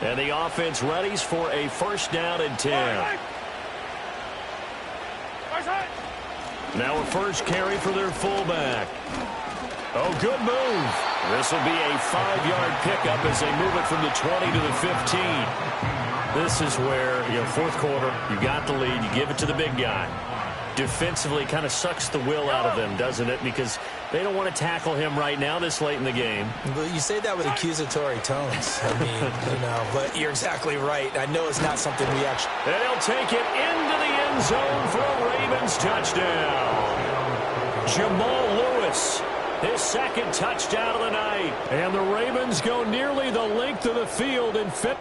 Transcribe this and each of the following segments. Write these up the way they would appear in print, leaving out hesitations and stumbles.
And the offense readies for a first down and 10. Now a first carry for their fullback. Oh, good move. This will be a 5-yard pickup as they move it from the 20 to the 15. This is where, fourth quarter, you got the lead, you give it to the big guy. Defensively kind of sucks the will out of them, doesn't it? Because they don't want to tackle him right now this late in the game. But you say that with accusatory tones. I mean, but you're exactly right. I know it's not something we actually... And he'll take it into the end zone for a Ravens touchdown. Jamal Lewis, his second touchdown of the night. And the Ravens go nearly the length of the field and fit.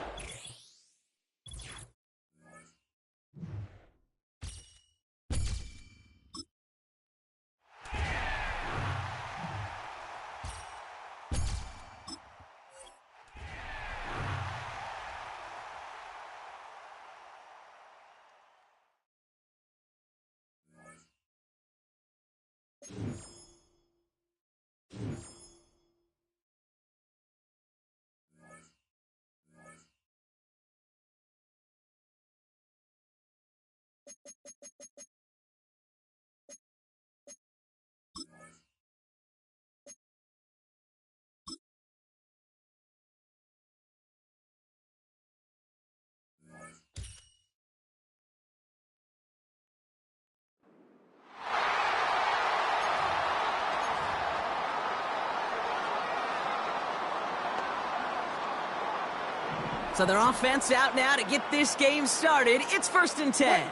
So their offense out now to get this game started. It's 1st and 10.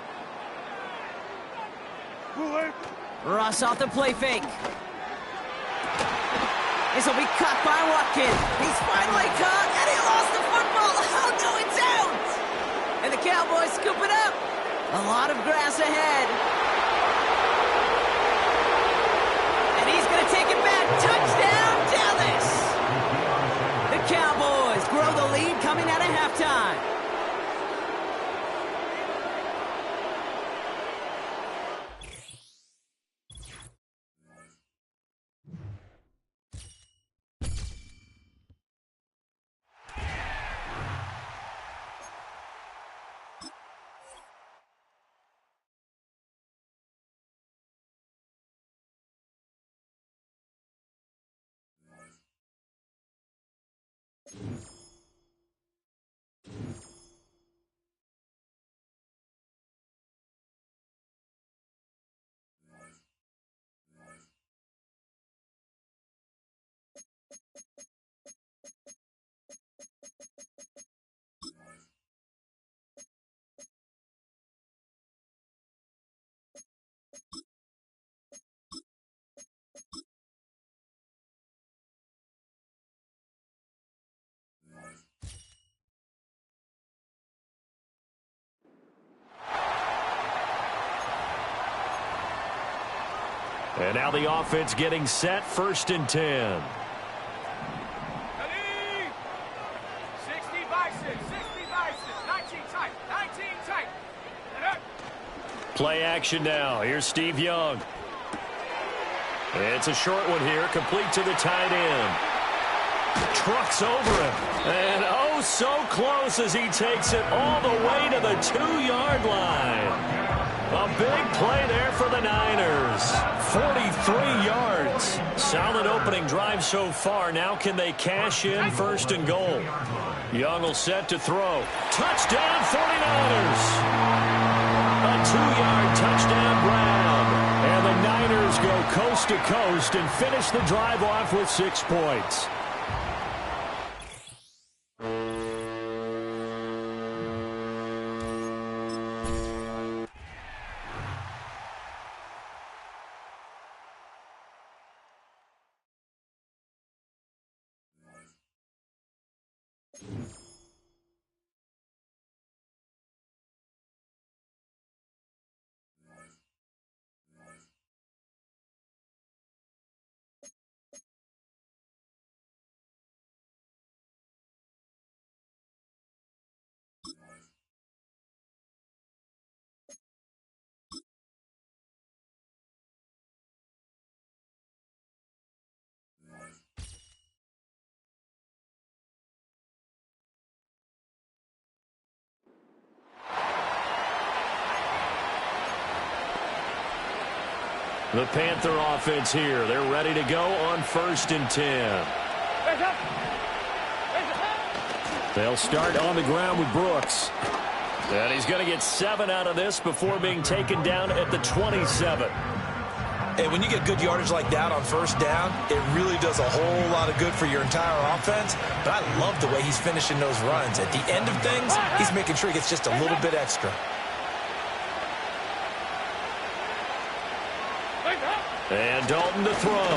Ross off the play fake. This will be caught by Watkins. He's finally caught, and he lost the football. Oh, no, it's out. And the Cowboys scoop it up. A lot of grass ahead. And he's going to take it back. Touchdown, Dallas. The Cowboys grow the lead coming out of halftime. And now the offense getting set, 1st and 10. 60 by 6, 60 by 6, 19 tight, 19 tight. Play action now. Here's Steve Young. It's a short one here, complete to the tight end. Trucks over him. And oh, so close as he takes it all the way to the 2-yard line. A big play there for the Niners. 43 yards. Solid opening drive so far. Now can they cash in 1st and goal? Young will set to throw. Touchdown 49ers. A 2-yard touchdown grab. And the Niners go coast to coast and finish the drive off with 6 points. The Panther offense here. They're ready to go on 1st and 10. They'll start on the ground with Brooks. And he's going to get 7 out of this before being taken down at the 27. And when you get good yardage like that on 1st down, it really does a whole lot of good for your entire offense. But I love the way he's finishing those runs. At the end of things, he's making sure he gets just a little bit extra. And Dalton to throw.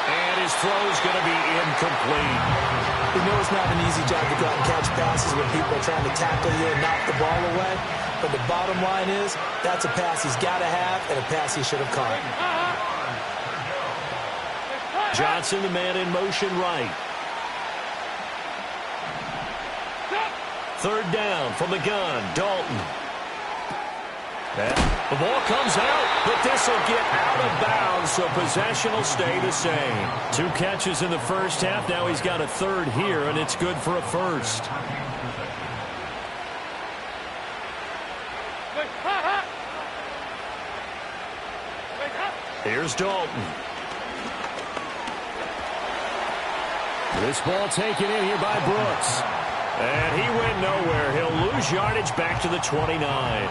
And his throw is going to be incomplete. We know it's not an easy job to go out and catch passes when people are trying to tackle you and knock the ball away. But the bottom line is, that's a pass he's got to have and a pass he should have caught. Johnson, the man in motion right. 3rd down from the gun, Dalton. The ball comes out, but this will get out of bounds, so possession will stay the same. 2 catches in the 1st half. Now he's got a 3rd here, and it's good for a 1st. Here's Dalton. This ball taken in here by Brooks. And he went nowhere. He'll lose yardage back to the 29.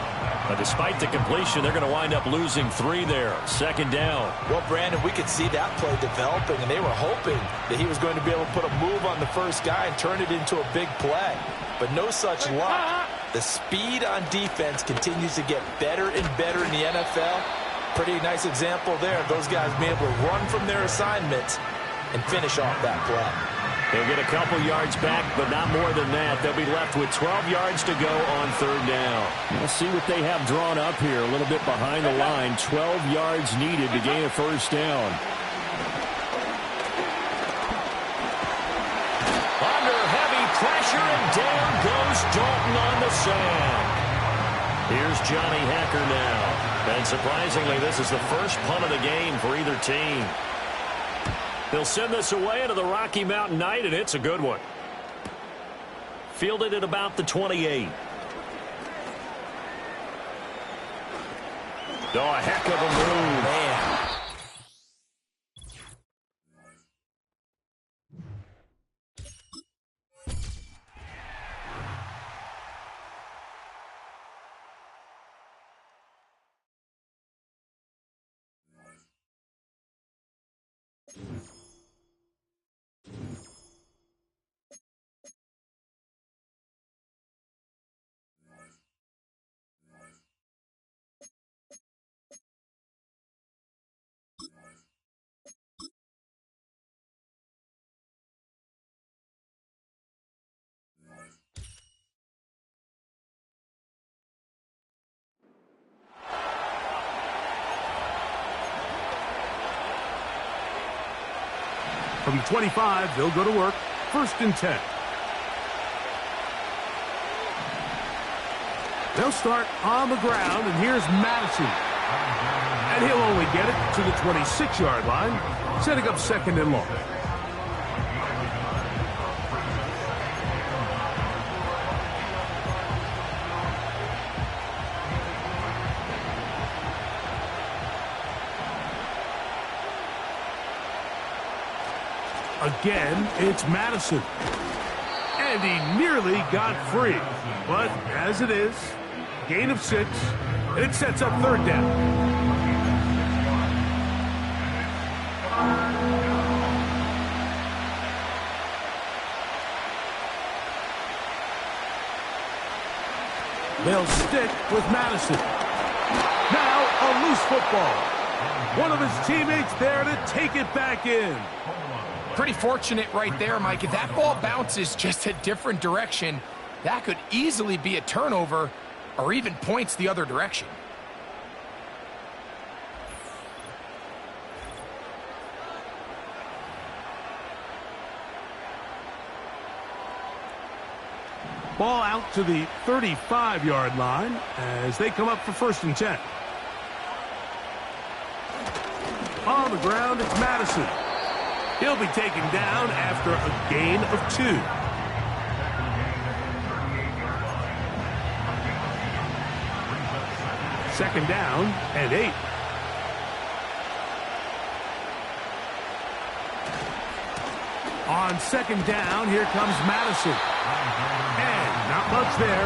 But despite the completion, they're going to wind up losing 3 there. 2nd down. Well, Brandon, we could see that play developing, and they were hoping that he was going to be able to put a move on the 1st guy and turn it into a big play. But no such luck. The speed on defense continues to get better and better in the NFL. Pretty nice example there of those guys being able to run from their assignments and finish off that play. They'll get a couple yards back, but not more than that. They'll be left with 12 yards to go on 3rd down. We'll see what they have drawn up here. A little bit behind the line. 12 yards needed to gain a 1st down. Under heavy pressure, and down goes Dalton on the sack. Here's Johnny Hacker now. And surprisingly, this is the first punt of the game for either team. He'll send this away into the Rocky Mountain Night, and it's a good one. Fielded at about the 28. Oh, a heck of a move. Man. From the 25, they'll go to work. 1st and 10. They'll start on the ground, and here's Madison. And he'll only get it to the 26-yard line, setting up 2nd and long. Again, it's Madison. And he nearly got free. But as it is, gain of 6, and it sets up 3rd down. They'll stick with Madison. Now a loose football. One of his teammates there to take it back in. Pretty fortunate right there, Mike. If that ball bounces just a different direction, that could easily be a turnover or even points the other direction. Ball out to the 35-yard line as they come up for 1st and 10. On the ground, it's Madison. He'll be taken down after a gain of 2. Second down and 8. On second down, here comes Madison. And not much there.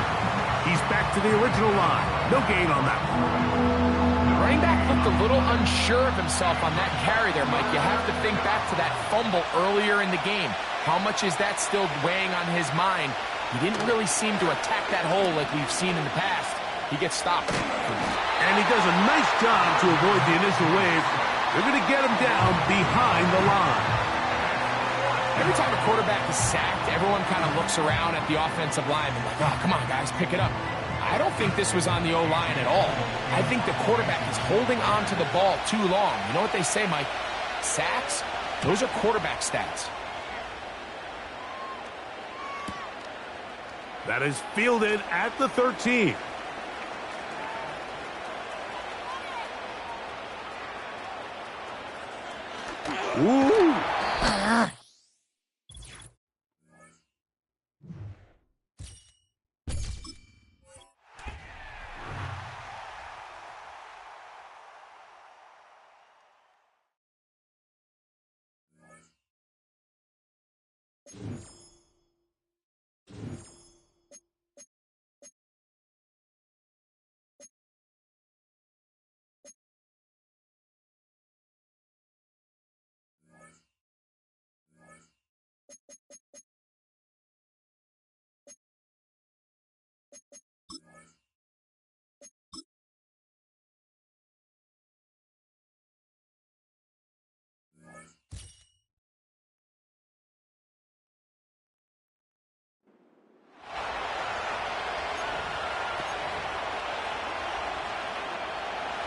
He's back to the original line. No gain on that one. The running back looked a little unsure of himself on that carry there, Mike. You have to think back to that fumble earlier in the game. How much is that still weighing on his mind? He didn't really seem to attack that hole like we've seen in the past. He gets stopped. And he does a nice job to avoid the initial wave. They're going to get him down behind the line. Every time a quarterback is sacked, everyone kind of looks around at the offensive line and like, oh, come on, guys, pick it up. I don't think this was on the O-line at all. I think the quarterback is holding on to the ball too long. You know what they say, Mike? Sacks, those are quarterback stats. That is fielded at the 13. Ooh.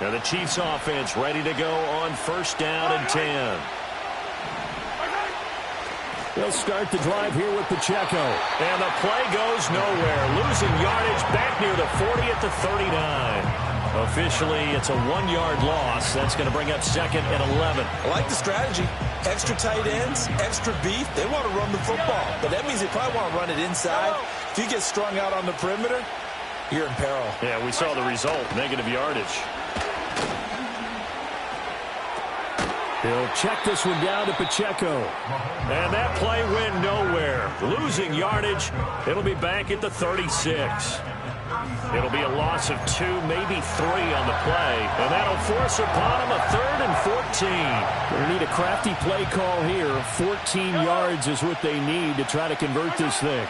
Now the Chiefs offense ready to go on first down and 10. They'll start the drive here with Pacheco. And the play goes nowhere. Losing yardage back near the 40 at the 39. Officially, it's a 1-yard loss. That's going to bring up second and 11. I like the strategy. Extra tight ends, extra beef. They want to run the football. But that means they probably want to run it inside. If you get strung out on the perimeter, you're in peril. Yeah, we saw the result. Negative yardage. He'll check this one down to Pacheco. And that play went nowhere. Losing yardage. It'll be back at the 36. It'll be a loss of 2, maybe 3 on the play. And that'll force upon him a 3rd and 14. They need a crafty play call here. 14 yards is what they need to try to convert this thing.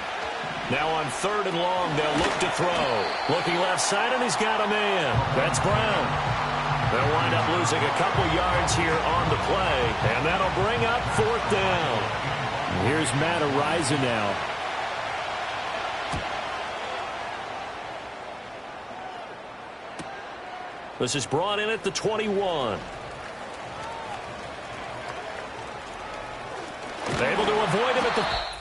Now on 3rd and long, they'll look to throw. Looking left side, and he's got a man. That's Brown. They'll wind up losing a couple yards here on the play, and that'll bring up 4th down. And here's Matt Ariza now. This is brought in at the 21. Able to avoid him at the...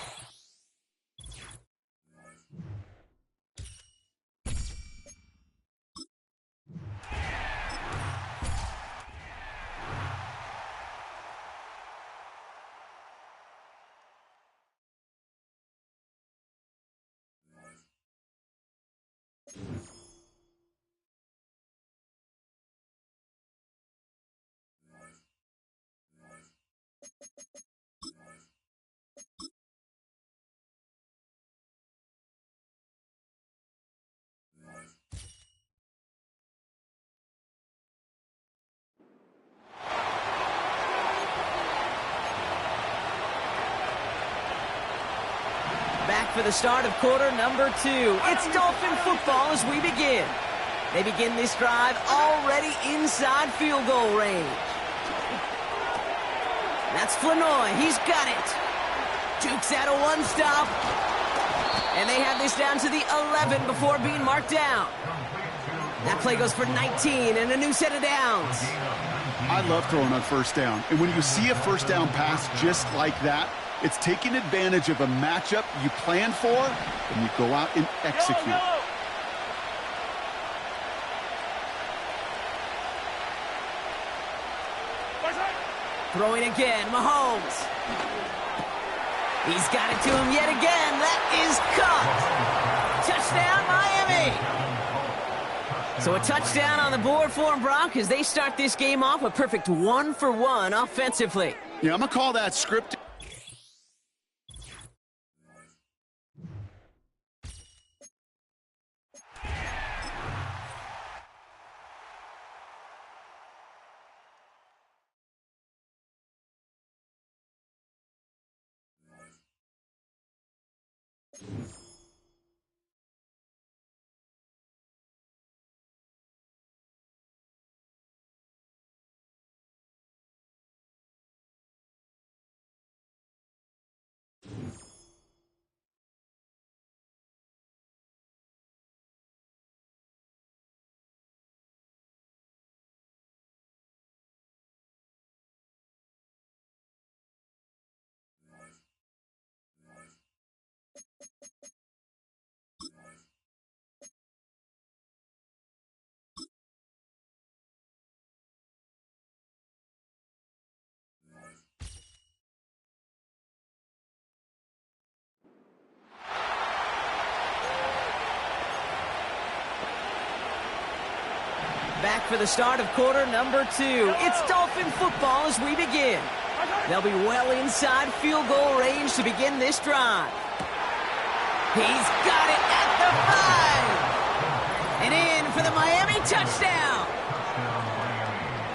Back for the start of quarter number 2. It's Dolphin football as we begin. They begin this drive already inside field goal range. That's Flanoy. He's got it. Jukes out a one-stop. And they have this down to the 11 before being marked down. That play goes for 19 and a new set of downs. I love throwing on first down. And when you see a first down pass just like that, it's taking advantage of a matchup you planned for, and you go out and execute. Throwing again, Mahomes. He's got it to him yet again. That is caught. Touchdown, Miami. So a touchdown on the board for them, Brock, as they start this game off a perfect 1-for-1 offensively. Yeah, I'm going to call that scripted. Back for the start of quarter number 2. It's Dolphin football as we begin. They'll be well inside field goal range to begin this drive. He's got it at the 5. And in for the Miami touchdown.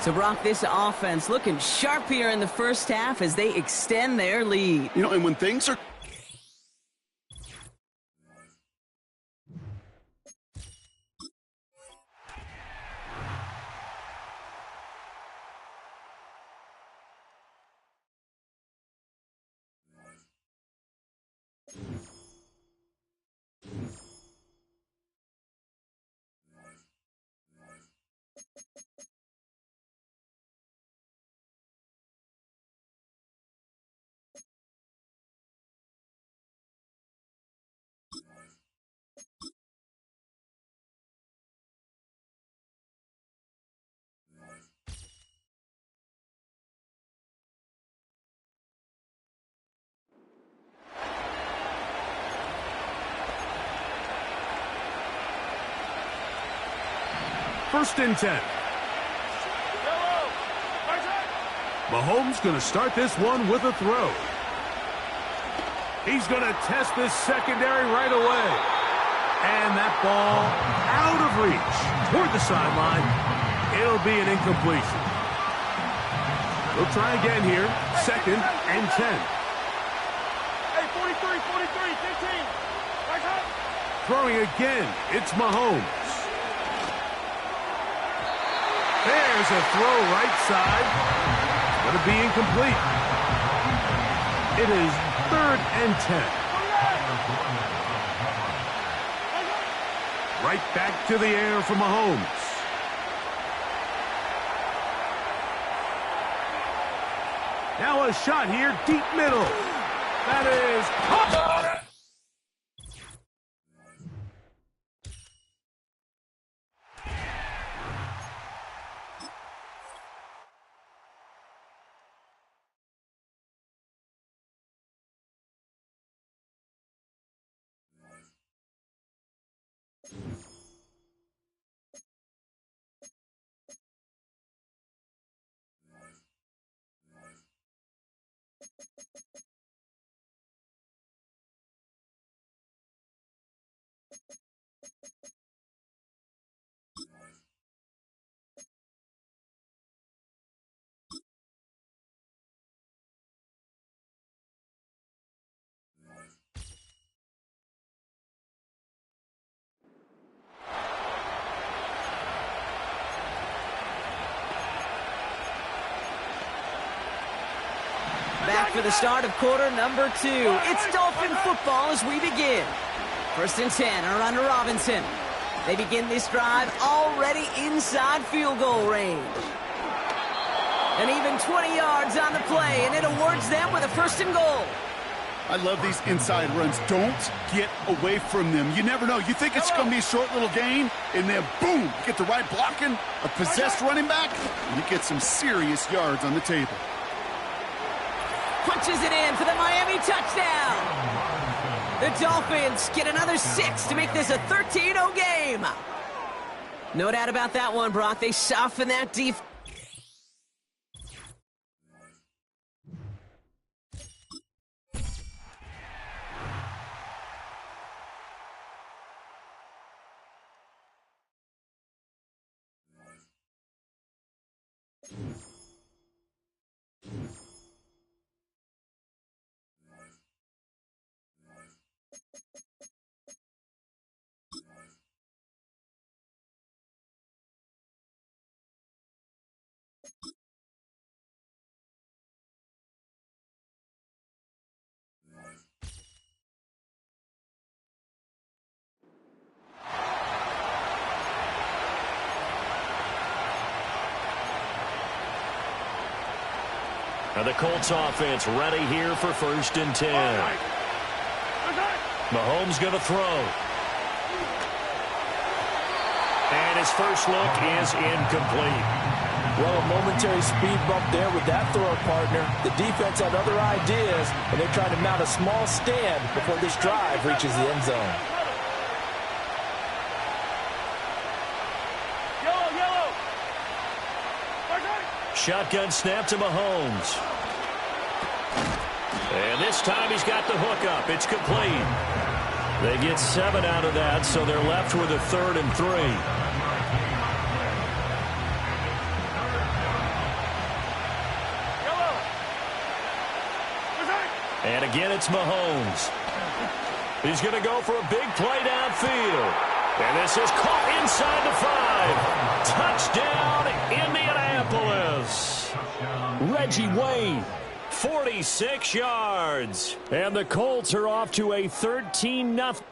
So, Brock, this offense looking sharp here in the first half as they extend their lead. You know, and when things are... First and 10. Mahomes going to start this one with a throw. He's going to test this secondary right away. And that ball out of reach toward the sideline. It'll be an incompletion. We'll try again here. Second and 10. Hey, 43, 15. Throwing again. It's Mahomes. There's a throw right side. It's going to be incomplete. It is third and 10. Right back to the air for Mahomes. Now a shot here, deep middle. That is caught. Back for the start of quarter number 2. It's Dolphin football as we begin. First and 10, around to Robinson. They begin this drive already inside field goal range. And even 20 yards on the play, and it awards them with a first and goal. I love these inside runs. Don't get away from them. You never know. You think it's going to be a short little gain, and then boom, get the right blocking, a possessed running back, and you get some serious yards on the table. Punches it in for the Miami touchdown. The Dolphins get another 6 to make this a 13-0 game. No doubt about that one, Brock. They soften that defense. Now the Colts offense ready here for 1st and 10. Mahomes going to throw. And his first look is incomplete. Well, a momentary speed bump there with that throw, partner. The defense had other ideas, and they're trying to mount a small stand before this drive reaches the end zone. Shotgun snap to Mahomes. And this time he's got the hook up. It's complete. They get 7 out of that, so they're left with a 3rd and 3. And again, it's Mahomes. He's going to go for a big play downfield. And this is caught inside the 5. Touchdown, Indianapolis. Reggie Wayne, 46 yards. And the Colts are off to a 13-0.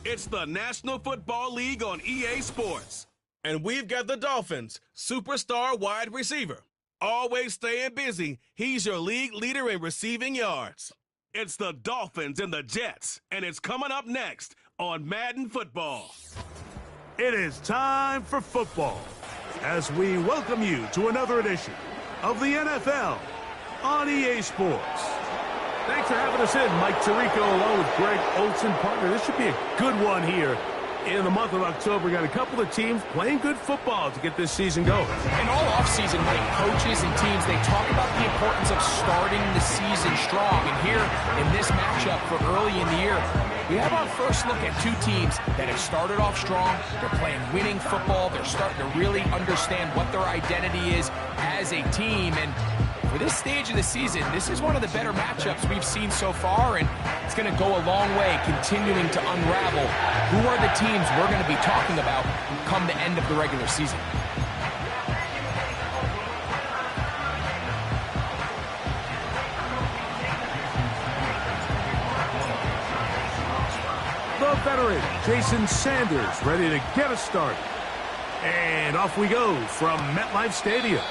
It's the National Football League on EA Sports. And we've got the Dolphins' superstar wide receiver. Always staying busy, he's your league leader in receiving yards. It's the Dolphins and the Jets, and it's coming up next on Madden Football. It is time for football as we welcome you to another edition of the NFL on EA Sports. Thanks for having us in, Mike Tirico, along with Greg Olsen, partner. This should be a good one here in the month of October. We got a couple of teams playing good football to get this season going. And all offseason, Mike, coaches and teams, they talk about the importance of starting the season strong. And here in this matchup for early in the year, we have our first look at two teams that have started off strong. They're playing winning football. They're starting to really understand what their identity is as a team. And for this stage of the season, this is one of the better matchups we've seen so far, and it's going to go a long way continuing to unravel who are the teams we're going to be talking about come the end of the regular season. The veteran, Jason Sanders, ready to get us started. And off we go from MetLife Stadium.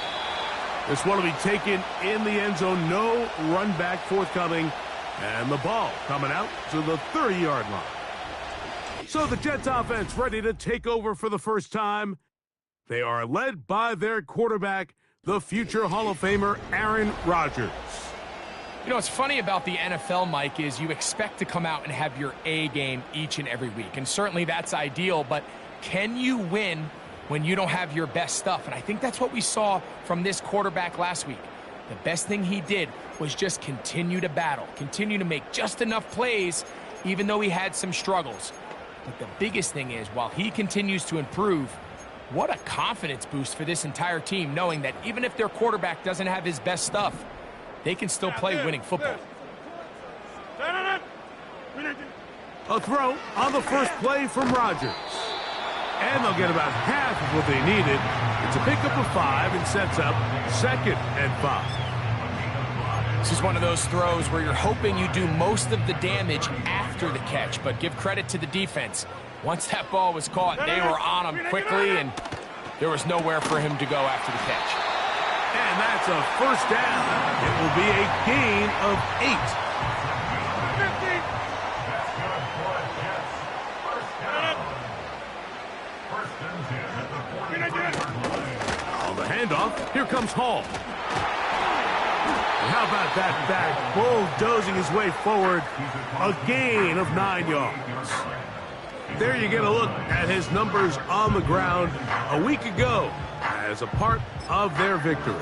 This one will be taken in the end zone. No run back forthcoming. And the ball coming out to the 30-yard line. So the Jets offense ready to take over for the first time. They are led by their quarterback, the future Hall of Famer, Aaron Rodgers. You know, what's funny about the NFL, Mike, is you expect to come out and have your A game each and every week. And certainly that's ideal, but can you win when you don't have your best stuff? And I think that's what we saw from this quarterback last week. The best thing he did was just continue to battle, continue to make just enough plays, even though he had some struggles. But the biggest thing is, while he continues to improve, what a confidence boost for this entire team, knowing that even if their quarterback doesn't have his best stuff, they can still play winning football. A throw on the first play from Rodgers. And they'll get about half of what they needed. It's a pickup of 5 and sets up 2nd and 5. This is one of those throws where you're hoping you do most of the damage after the catch, but give credit to the defense. Once that ball was caught, they were on him quickly, and there was nowhere for him to go after the catch. And that's a first down. It will be a gain of 8. On the handoff, here comes Hall. And how about that back bulldozing his way forward? A gain of 9 yards. There you get a look at his numbers on the ground a week ago as a part of their victory.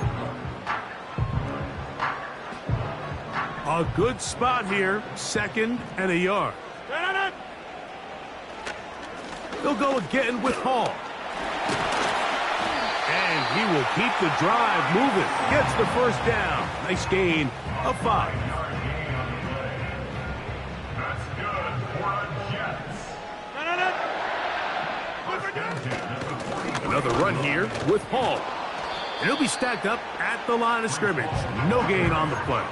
A good spot here, 2nd and a yard. They'll go again with Hall. And he will keep the drive moving. Gets the first down. Nice gain of 5. Another run here with Hall. And he'll be stacked up at the line of scrimmage. No gain on the play.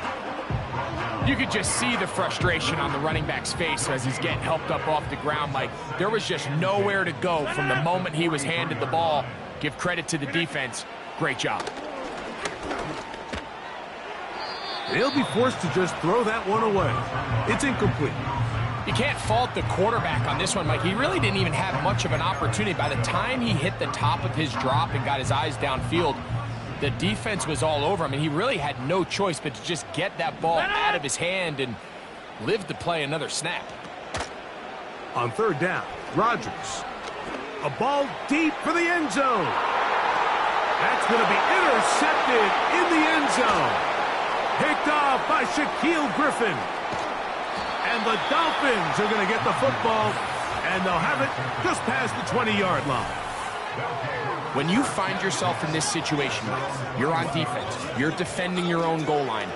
You could just see the frustration on the running back's face as he's getting helped up off the ground. Like, there was just nowhere to go from the moment he was handed the ball. Give credit to the defense. Great job. He'll be forced to just throw that one away. It's incomplete. You can't fault the quarterback on this one, Mike. He really didn't even have much of an opportunity. By the time he hit the top of his drop and got his eyes downfield, the defense was all over him, and he really had no choice but to just get that ball out of his hand and live to play another snap. On third down, Rodgers. A ball deep for the end zone. That's going to be intercepted in the end zone. Picked off by Shaquille Griffin. And the Dolphins are going to get the football, and they'll have it just past the 20-yard line. When you find yourself in this situation, you're on defense, you're defending your own goal line,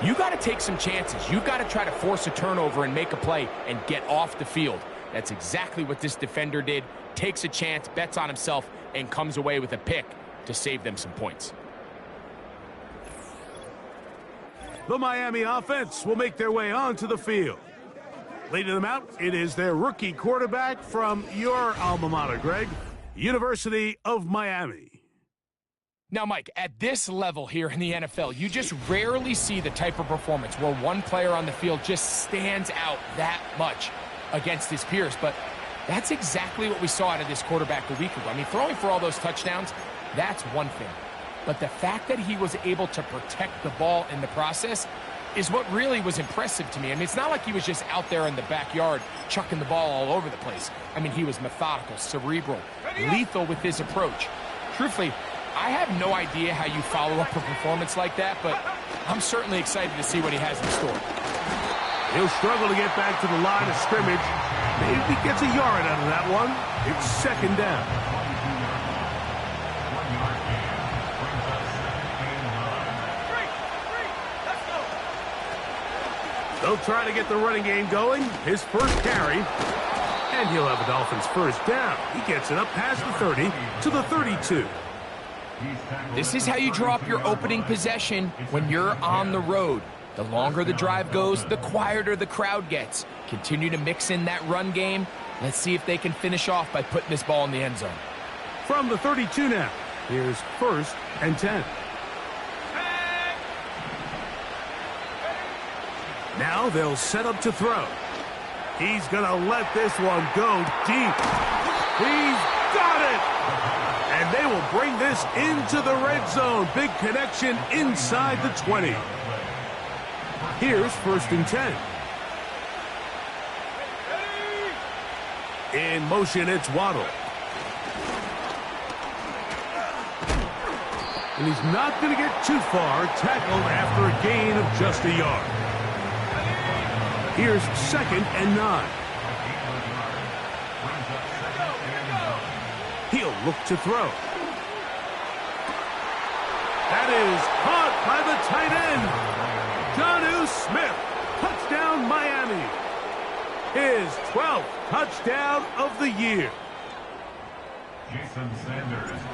you got to take some chances. You got to try to force a turnover and make a play and get off the field. That's exactly what this defender did. Takes a chance, bets on himself, and comes away with a pick to save them some points. The Miami offense will make their way onto the field. Leading them out, it is their rookie quarterback from your alma mater, Greg, University of Miami. Now, Mike, at this level here in the NFL, you just rarely see the type of performance where one player on the field just stands out that much against his peers. But that's exactly what we saw out of this quarterback a week ago. I mean, throwing for all those touchdowns, that's one thing. But the fact that he was able to protect the ball in the process is what really was impressive to me. I mean, it's not like he was just out there in the backyard chucking the ball all over the place. I mean, he was methodical, cerebral, lethal with his approach. Truthfully, I have no idea how you follow up a performance like that, but I'm certainly excited to see what he has in store. He'll struggle to get back to the line of scrimmage. Maybe he gets a yard out of that one. It's second down. They'll try to get the running game going. His first carry. And he'll have the Dolphins first down. He gets it up past the 30 to the 32. This is how you draw up your opening possession when you're on the road. The longer the drive goes, the quieter the crowd gets. Continue to mix in that run game. Let's see if they can finish off by putting this ball in the end zone. From the 32 now, here's first and 10. Now they'll set up to throw. He's going to let this one go deep. He's got it! And they will bring this into the red zone. Big connection inside the 20. Here's first and 10. In motion, it's Waddle. And he's not going to get too far, tackled after a gain of just a yard. Here's second and 9. He'll look to throw. That is caught by the tight end. Jonnu Smith. Touchdown, Miami. His 12th touchdown of the year.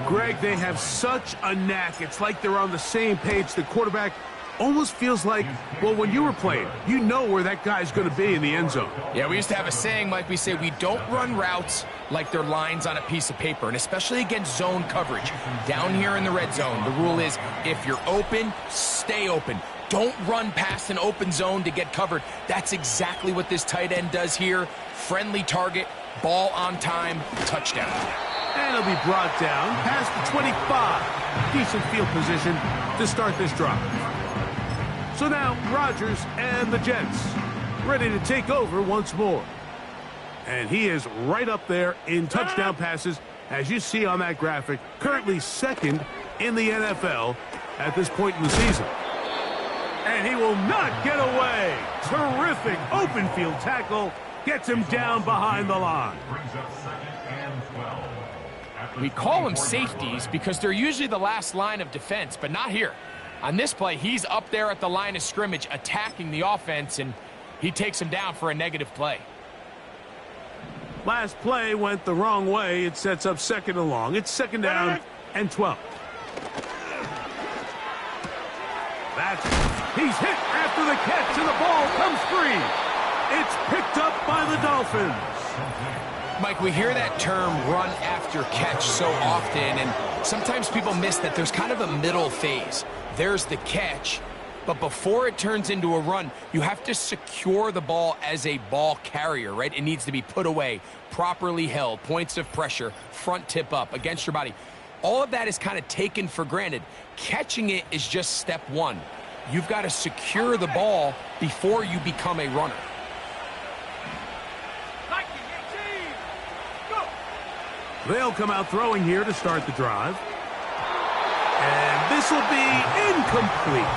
Greg, they have such a knack. It's like they're on the same page. The quarterback almost feels like, well, when you were playing, you know where that guy's going to be in the end zone. Yeah, we used to have a saying, Mike, we say we don't run routes like they're lines on a piece of paper, and especially against zone coverage. Down here in the red zone, the rule is if you're open, stay open. Don't run past an open zone to get covered. That's exactly what this tight end does here. Friendly target, ball on time, touchdown. And he'll be brought down past the 25. Decent field position to start this drive. So now Rodgers and the Jets ready to take over once more. And he is right up there in touchdown passes, as you see on that graphic, currently second in the NFL at this point in the season. And he will not get away. Terrific open field tackle. Gets him down behind the line. We call them safeties because they're usually the last line of defense, but not here. On this play, he's up there at the line of scrimmage attacking the offense, and he takes him down for a negative play. Last play went the wrong way. It sets up 2nd and long. It's 2nd down and 12. He's hit after the catch, and the ball comes free. It's picked up by the Dolphins. Mike, we hear that term run after catch so often, and sometimes people miss that there's kind of a middle phase. There's the catch, but before it turns into a run, you have to secure the ball as a ball carrier, right? It needs to be put away, properly held, points of pressure, front tip up against your body. All of that is kind of taken for granted. Catching it is just step one. You've got to secure the ball before you become a runner. They'll come out throwing here to start the drive. And this will be incomplete.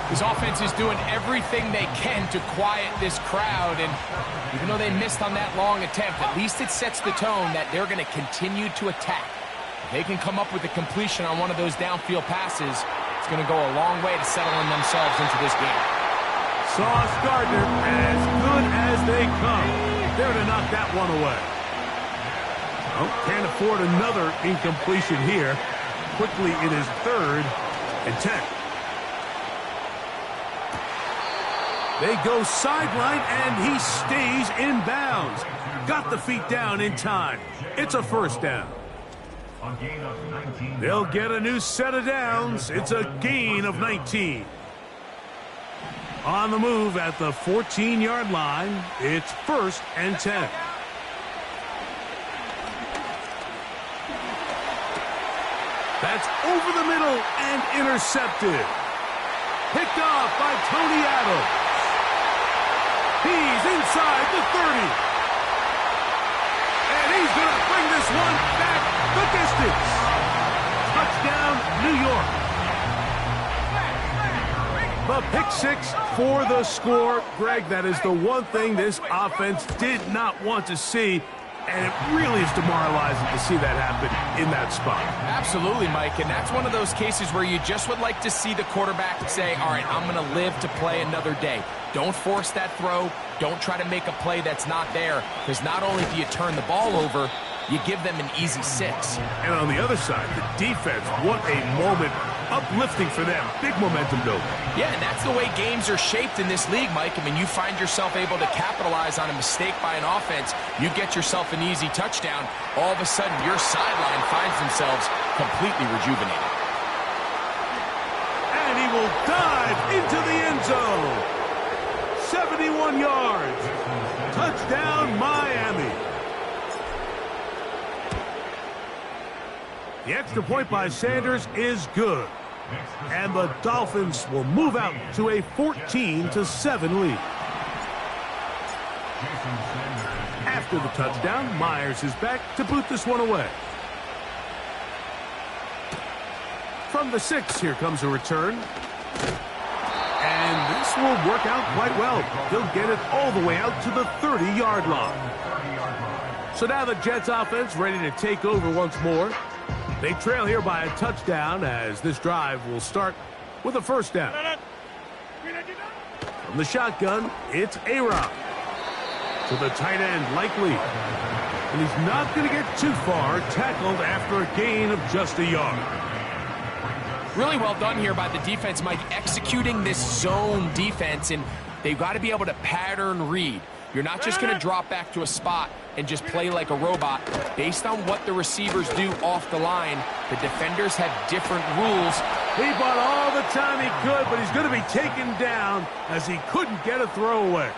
This offense is doing everything they can to quiet this crowd, and even though they missed on that long attempt, at least it sets the tone that they're going to continue to attack. If they can come up with a completion on one of those downfield passes, it's going to go a long way to settling themselves into this game. Sauce Gardner, as good as they come. There to knock that one away. Oh, can't afford another incompletion here. Quickly it is 3rd and 10. They go sideline, and he stays in bounds. Got the feet down in time. It's a 1st down. They'll get a new set of downs. It's a gain of 19. On the move at the 14-yard line, it's 1st and 10. That's over the middle and intercepted. Picked off by Tony Adams. He's inside the 30. And he's going to bring this one back the distance. Touchdown, New York. The pick 6 for the score. Greg, that is the one thing this offense did not want to see. And it really is demoralizing to see that happen in that spot. Absolutely, Mike, and that's one of those cases where you just would like to see the quarterback say, all right, I'm going to live to play another day. Don't force that throw. Don't try to make a play that's not there, because not only do you turn the ball over, you give them an easy 6. And on the other side, the defense, what a moment, uplifting for them. Big momentum builder. Yeah, and that's the way games are shaped in this league, Mike. I mean, you find yourself able to capitalize on a mistake by an offense. You get yourself an easy touchdown. All of a sudden, your sideline finds themselves completely rejuvenated. And he will dive into the end zone. 71 yards. Touchdown, Miami. The extra point by Sanders is good. And the Dolphins will move out to a 14-7 lead. After the touchdown, Myers is back to boot this one away. From the 6, here comes a return. And this will work out quite well. He'll get it all the way out to the 30-yard line. So now the Jets offense ready to take over once more. They trail here by a touchdown as this drive will start with a 1st down. From the shotgun, it's A-Rob. To the tight end, Likely. And he's not going to get too far, tackled after a gain of just a yard. Really well done here by the defense, Mike, executing this zone defense, and they've got to be able to pattern read. You're not just going to drop back to a spot and just play like a robot. Based on what the receivers do off the line, the defenders have different rules. He bought all the time he could, but he's going to be taken down as he couldn't get a throwaway.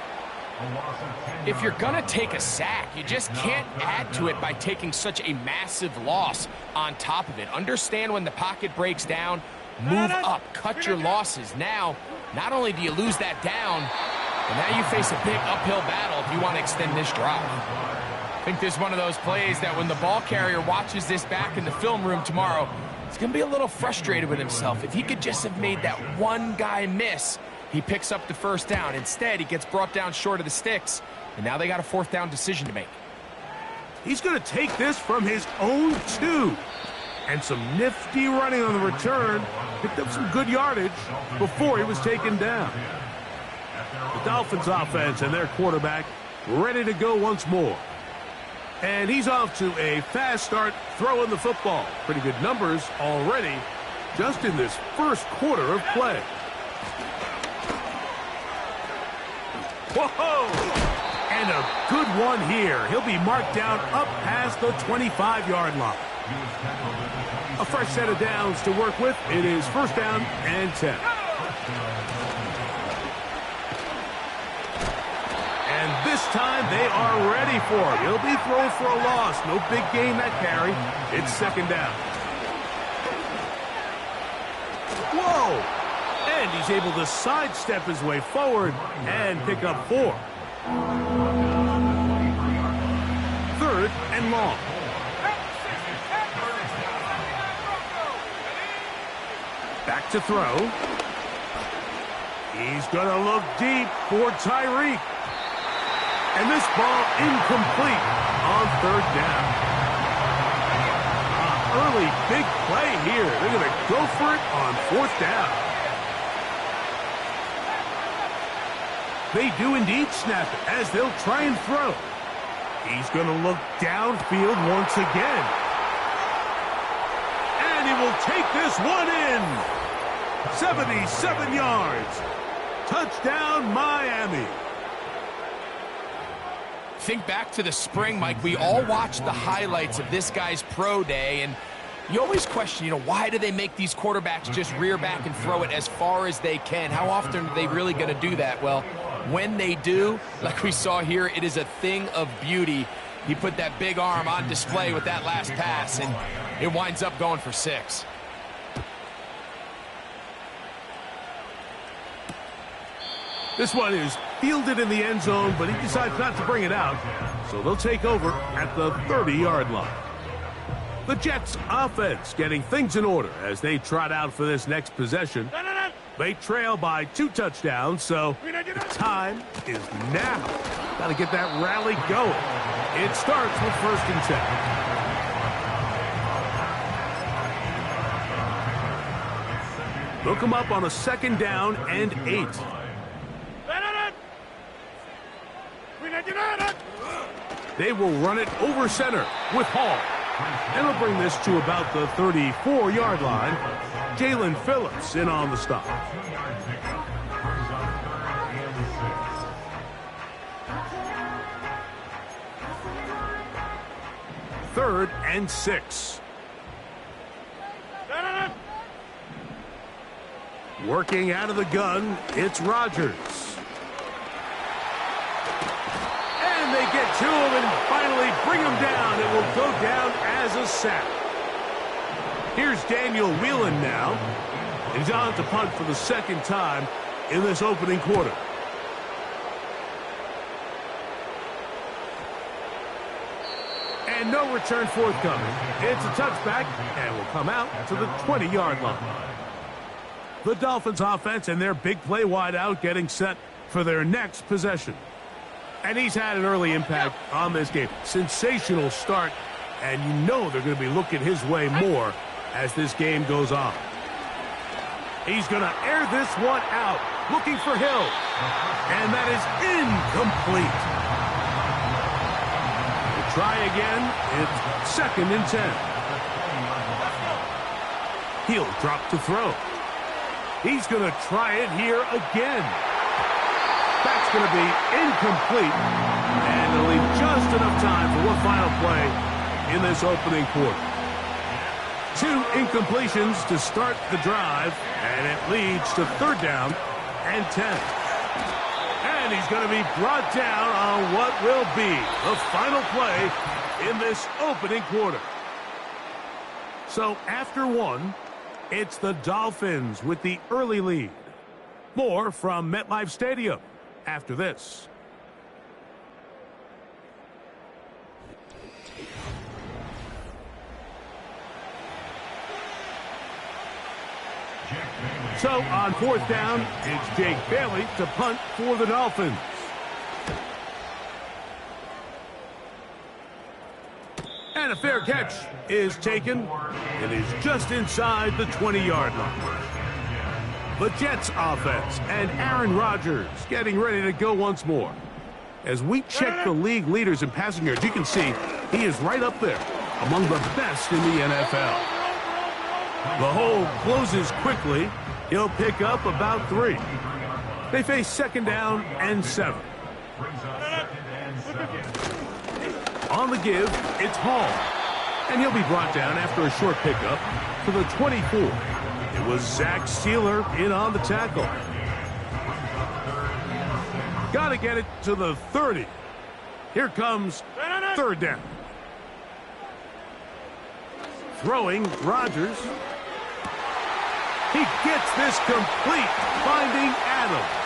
If you're going to take a sack, you just can't add to it by taking such a massive loss on top of it. Understand when the pocket breaks down, move up, cut your losses. Now, not only do you lose that down, but now you face a big uphill battle if you want to extend this drive. I think this is one of those plays that when the ball carrier watches this back in the film room tomorrow, he's going to be a little frustrated with himself. If he could just have made that one guy miss, he picks up the 1st down. Instead, he gets brought down short of the sticks, and now they got a 4th down decision to make. He's going to take this from his own 2. And some nifty running on the return. Picked up some good yardage before he was taken down. The Dolphins offense and their quarterback ready to go once more. And he's off to a fast start throwing the football. Pretty good numbers already just in this first quarter of play. Whoa! And a good one here. He'll be marked down up past the 25-yard line. A fresh set of downs to work with. It is first down and 10. And this time they are ready for it. He'll be thrown for a loss. No big gain that carry. It's second down. Whoa! And he's able to sidestep his way forward and pick up 4. Third and long. Back to throw. He's going to look deep for Tyreek. And this ball incomplete on third down. Early big play here. They're going to go for it on fourth down. They do indeed snap it as they'll try and throw. He's going to look downfield once again. And he will take this one in. 77 yards. Touchdown, Miami. Think back to the spring, Mike. We all watched the highlights of this guy's pro day, and you always question, why do they make these quarterbacks just rear back and throw it as far as they can? How often are they really going to do that? Well, when they do, like we saw here, it is a thing of beauty. He put that big arm on display with that last pass, and it winds up going for 6. This one is fielded in the end zone, but he decides not to bring it out. So they'll take over at the 30-yard line. The Jets offense getting things in order as they trot out for this next possession. They trail by 2 touchdowns, so the time is now. Got to get that rally going. It starts with first and 10. They'll come up on a second down and 8. They will run it over center with Hall. And they'll bring this to about the 34-yard line. Jalen Phillips in on the stop. Third and 6. Working out of the gun, it's Rodgers. And they get to him and finally bring him down. It will go down as a sack. Here's Daniel Whelan now. He's on to punt for the second time in this opening quarter. And no return forthcoming. It's a touchback and will come out to the 20-yard line. The Dolphins offense and their big play wideout getting set for their next possession. And he's had an early impact on this game. Sensational start, and you know they're going to be looking his way more as this game goes on. He's going to air this one out, looking for Hill. And that is incomplete. We'll try again. It's second and 10. He'll drop to throw. He's going to try it here again. That's going to be incomplete. And they'll leave just enough time for one final play in this opening quarter. 2 incompletions to start the drive, and it leads to third down and 10. And he's going to be brought down on what will be the final play in this opening quarter. So after 1, it's the Dolphins with the early lead. More from MetLife Stadium after this. So on fourth down, it's Jake Bailey to punt for the Dolphins. And a fair catch is taken. It is just inside the 20-yard line. The Jets offense and Aaron Rodgers getting ready to go once more. As we check the league leaders in passing yards, you can see he is right up there among the best in the NFL. The hole closes quickly. He'll pick up about 3. They face 2nd down and 7. On the give, it's Hall. And he'll be brought down after a short pickup to the 24. It was Zach Sealer in on the tackle. Got to get it to the 30. Here comes 3rd down. Throwing, Rodgers. He gets this complete, finding Adams.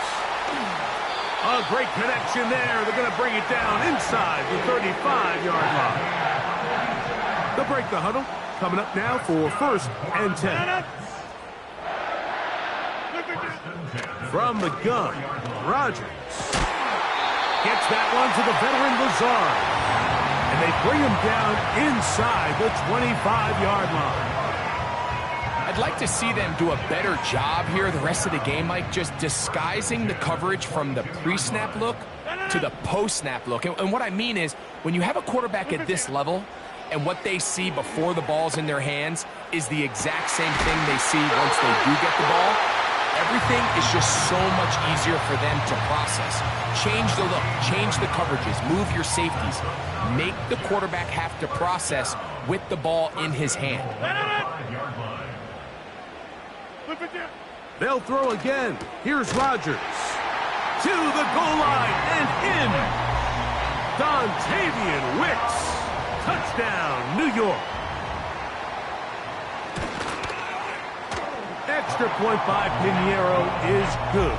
A great connection there. They're going to bring it down inside the 35-yard line. They'll break the huddle. Coming up now for 1st and 10. From the gun, Rodgers gets that one to the veteran Lazard. And they bring him down inside the 25-yard line. I'd like to see them do a better job here the rest of the game, Mike, just disguising the coverage from the pre-snap look to the post-snap look. And what I mean is, when you have a quarterback at this level, and what they see before the ball's in their hands is the exact same thing they see once they do get the ball, everything is just so much easier for them to process. Change the look, change the coverages, move your safeties. Make the quarterback have to process with the ball in his hand. They'll throw again. Here's Rodgers. To the goal line and in. Dontavian Wicks. Touchdown, New York. Extra point by Pinheiro is good.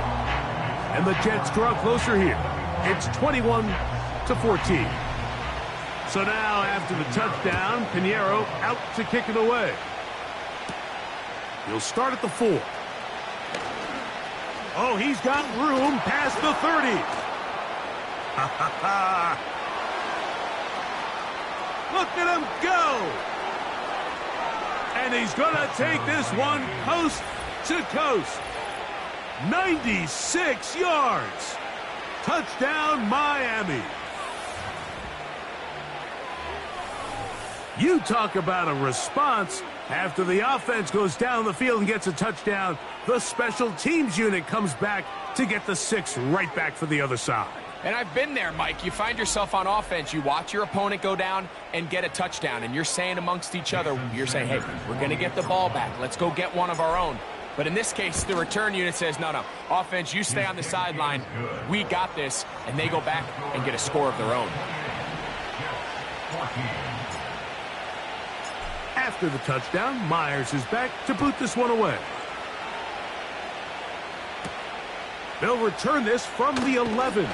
And the Jets draw closer here. It's 21-14. So now, after the touchdown, Pinheiro out to kick it away. He'll start at the 4. Oh, he's got room past the 30. Ha, ha, ha. Look at him go. And he's going to take this one coast to coast. 96 yards. Touchdown, Miami. You talk about a response. After the offense goes down the field and gets a touchdown, the special teams unit comes back to get the 6 right back for the other side. And I've been there, Mike. You find yourself on offense. You watch your opponent go down and get a touchdown, and you're saying amongst each other, you're saying, hey, we're going to get the ball back. Let's go get one of our own. But in this case, the return unit says, no, offense, you stay on the sideline. We got this. And they go back and get a score of their own. After the touchdown, Myers is back to boot this one away. They'll return this from the 11.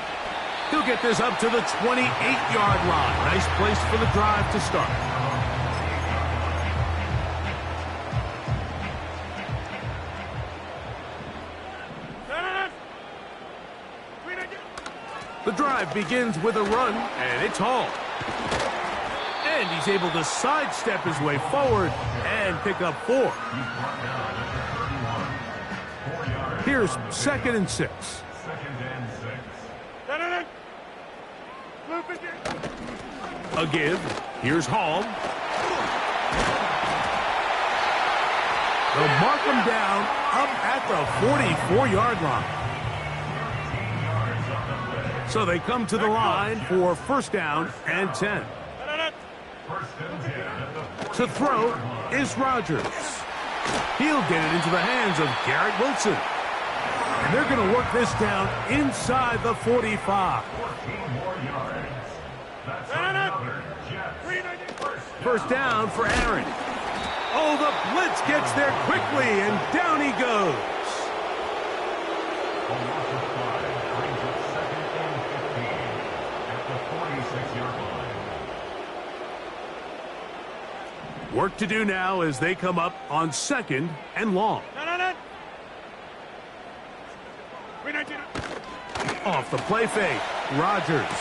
He'll get this up to the 28-yard line. Nice place for the drive to start. The drive begins with a run, and it's Hall. And he's able to sidestep his way forward and pick up 4. Here's 2nd and 6. A give. Here's Hall. They'll mark him down up at the 44-yard line. So they come to the line for 1st down and 10. To throw is Rodgers. He'll get it into the hands of Garrett Wilson. And they're going to work this down inside the 45. 1st down for Aaron. Oh, the blitz gets there quickly, and down he goes. Work to do now as they come up on 2nd and long. Off the play fake, Rodgers.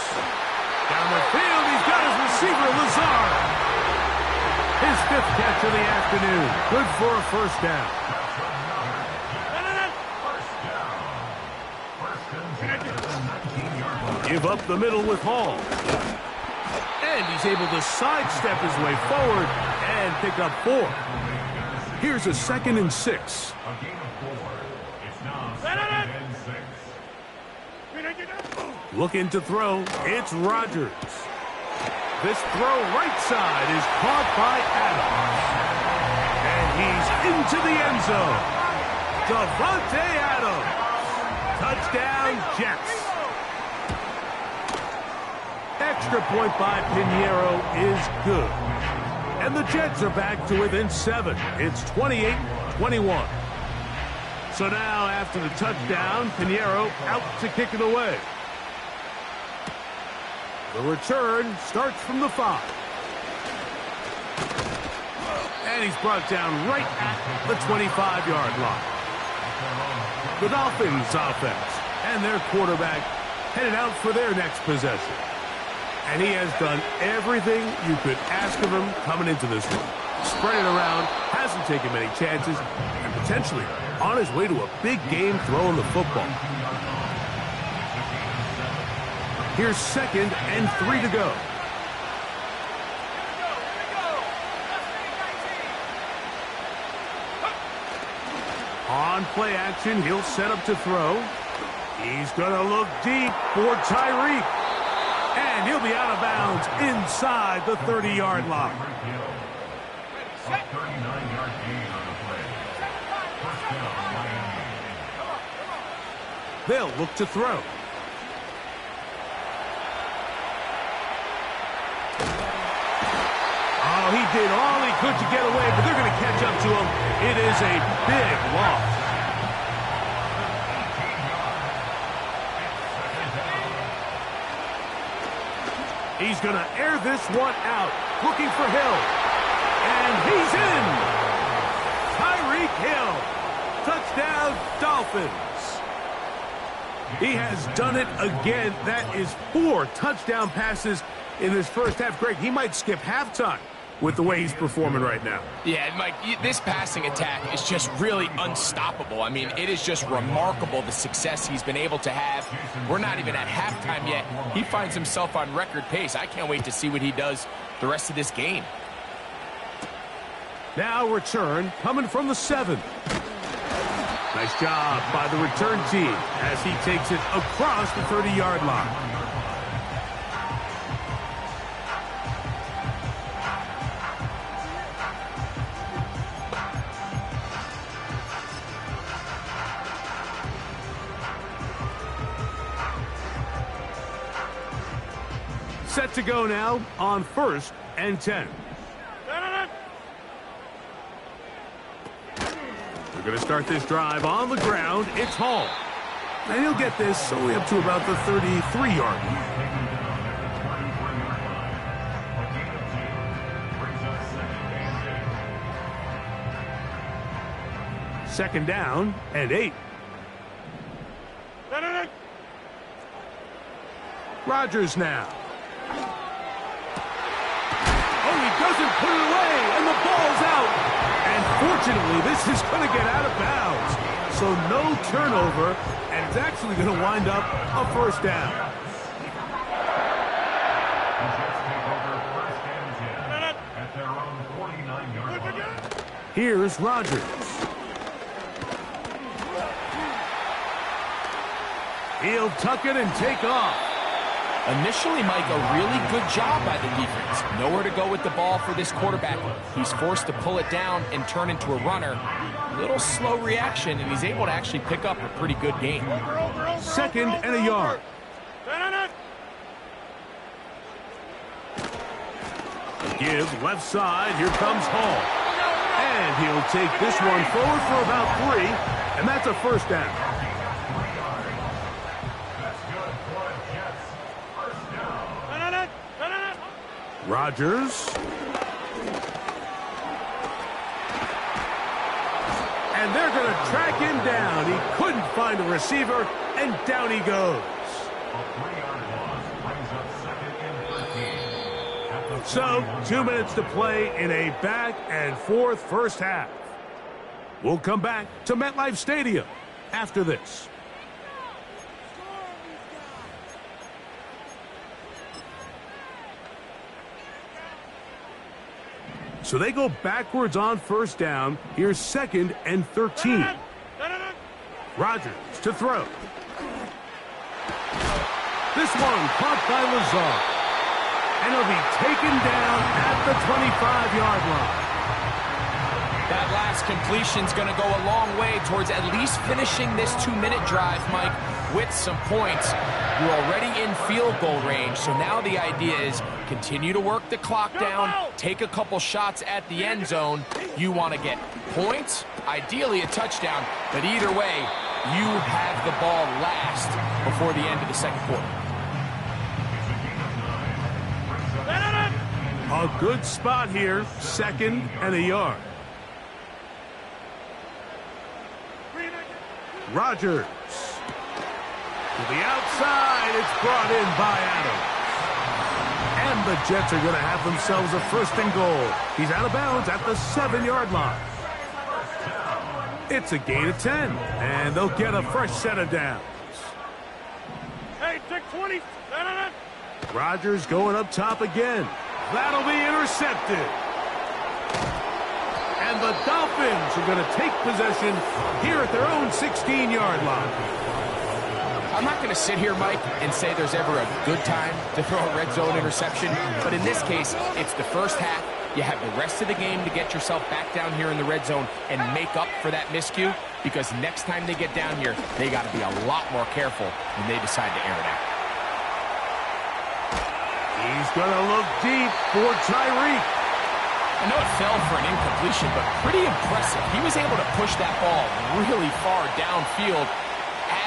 Down the field, he's got his receiver, Lazard. His 5th catch of the afternoon. Good for a 1st down. Give up the middle with Hall. And he's able to sidestep his way forward and pick up 4. Here's a 2nd and 6. Looking to throw, it's Rodgers. This throw right side is caught by Adams. And he's into the end zone. Davante Adams. Touchdown, Jets. Extra point by Pinheiro is good. And the Jets are back to within 7. It's 28-21. So now, after the touchdown, Pinheiro out to kick it away. The return starts from the 5. And he's brought down right at the 25-yard line. The Dolphins offense and their quarterback headed out for their next possession. And he has done everything you could ask of him coming into this one. Spread it around, hasn't taken many chances, and potentially on his way to a big game throwing the football. Here's 2nd and 3 to go. On play action, he'll set up to throw. He's going to look deep for Tyreek. And he'll be out of bounds inside the 30-yard line. A 39-yard gain on the play. First down, Miami. They'll look to throw. Oh, he did all he could to get away, but they're going to catch up to him. It is a big loss. He's going to air this one out, looking for Hill. And he's in. Tyreek Hill. Touchdown, Dolphins. He has done it again. That is 4 touchdown passes in this first half. Greg, he might skip halftime with the way he's performing right now. Yeah, Mike, this passing attack is just really unstoppable. I mean, it is just remarkable the success he's been able to have. We're not even at halftime yet. He finds himself on record pace. I can't wait to see what he does the rest of this game. Now return coming from the 7. Nice job by the return team as he takes it across the 30-yard line. Set to go now on 1st and 10. We're going to start this drive on the ground. It's Hall. And he'll get this only up to about the 33-yard line. Second down and 8. Rodgers now. Oh, he doesn't put it away, and the ball's out. And fortunately, this is going to get out of bounds. So no turnover, and it's actually going to wind up a first down. At their own 49-yard line. Here's Rodgers. He'll tuck it and take off. Initially, Mike, a really good job by the defense. Nowhere to go with the ball for this quarterback. He's forced to pull it down and turn into a runner. Little slow reaction, and he's able to actually pick up a pretty good gain. 2nd and a yard. Give left side. Here comes Hall. And he'll take this one forward for about 3, and that's a first down. Rodgers. And they're going to track him down. He couldn't find a receiver, and down he goes. So, 2 minutes to play in a back-and-forth first half. We'll come back to MetLife Stadium after this. So they go backwards on first down. Here's 2nd and 13. Rodgers to throw. This one caught by Lazard. And he'll be taken down at the 25-yard line. That last completion's going to go a long way towards at least finishing this 2-minute drive, Mike, with some points. You're already in field goal range, so now the idea is continue to work the clock down, take a couple shots at the end zone. You want to get points, ideally a touchdown, but either way, you have the ball last before the end of the second quarter. A good spot here, 2nd and a yard. Rodgers. To the outside, it's brought in by Adams. And the Jets are going to have themselves a 1st and goal. He's out of bounds at the 7-yard line. It's a gain of 10, and they'll get a fresh set of downs. Hey, take 20. Rodgers going up top again. That'll be intercepted. And the Dolphins are going to take possession here at their own 16-yard line. I'm not going to sit here, Mike, and say there's ever a good time to throw a red zone interception, but in this case, it's the first half. You have the rest of the game to get yourself back down here in the red zone and make up for that miscue, because next time they get down here, they got to be a lot more careful when they decide to air it out. He's going to look deep for Tyreek. I know it fell for an incompletion, but pretty impressive. He was able to push that ball really far downfield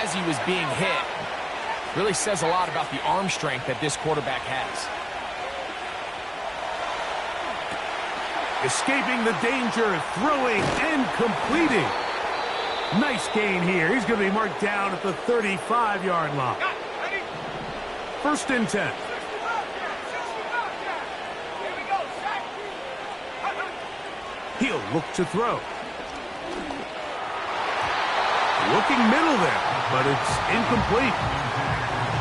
as he was being hit. Really says a lot about the arm strength that this quarterback has. Escaping the danger, throwing and completing. Nice gain here. He's going to be marked down at the 35-yard line. 1st and 10. He'll look to throw. Looking middle there, but it's incomplete.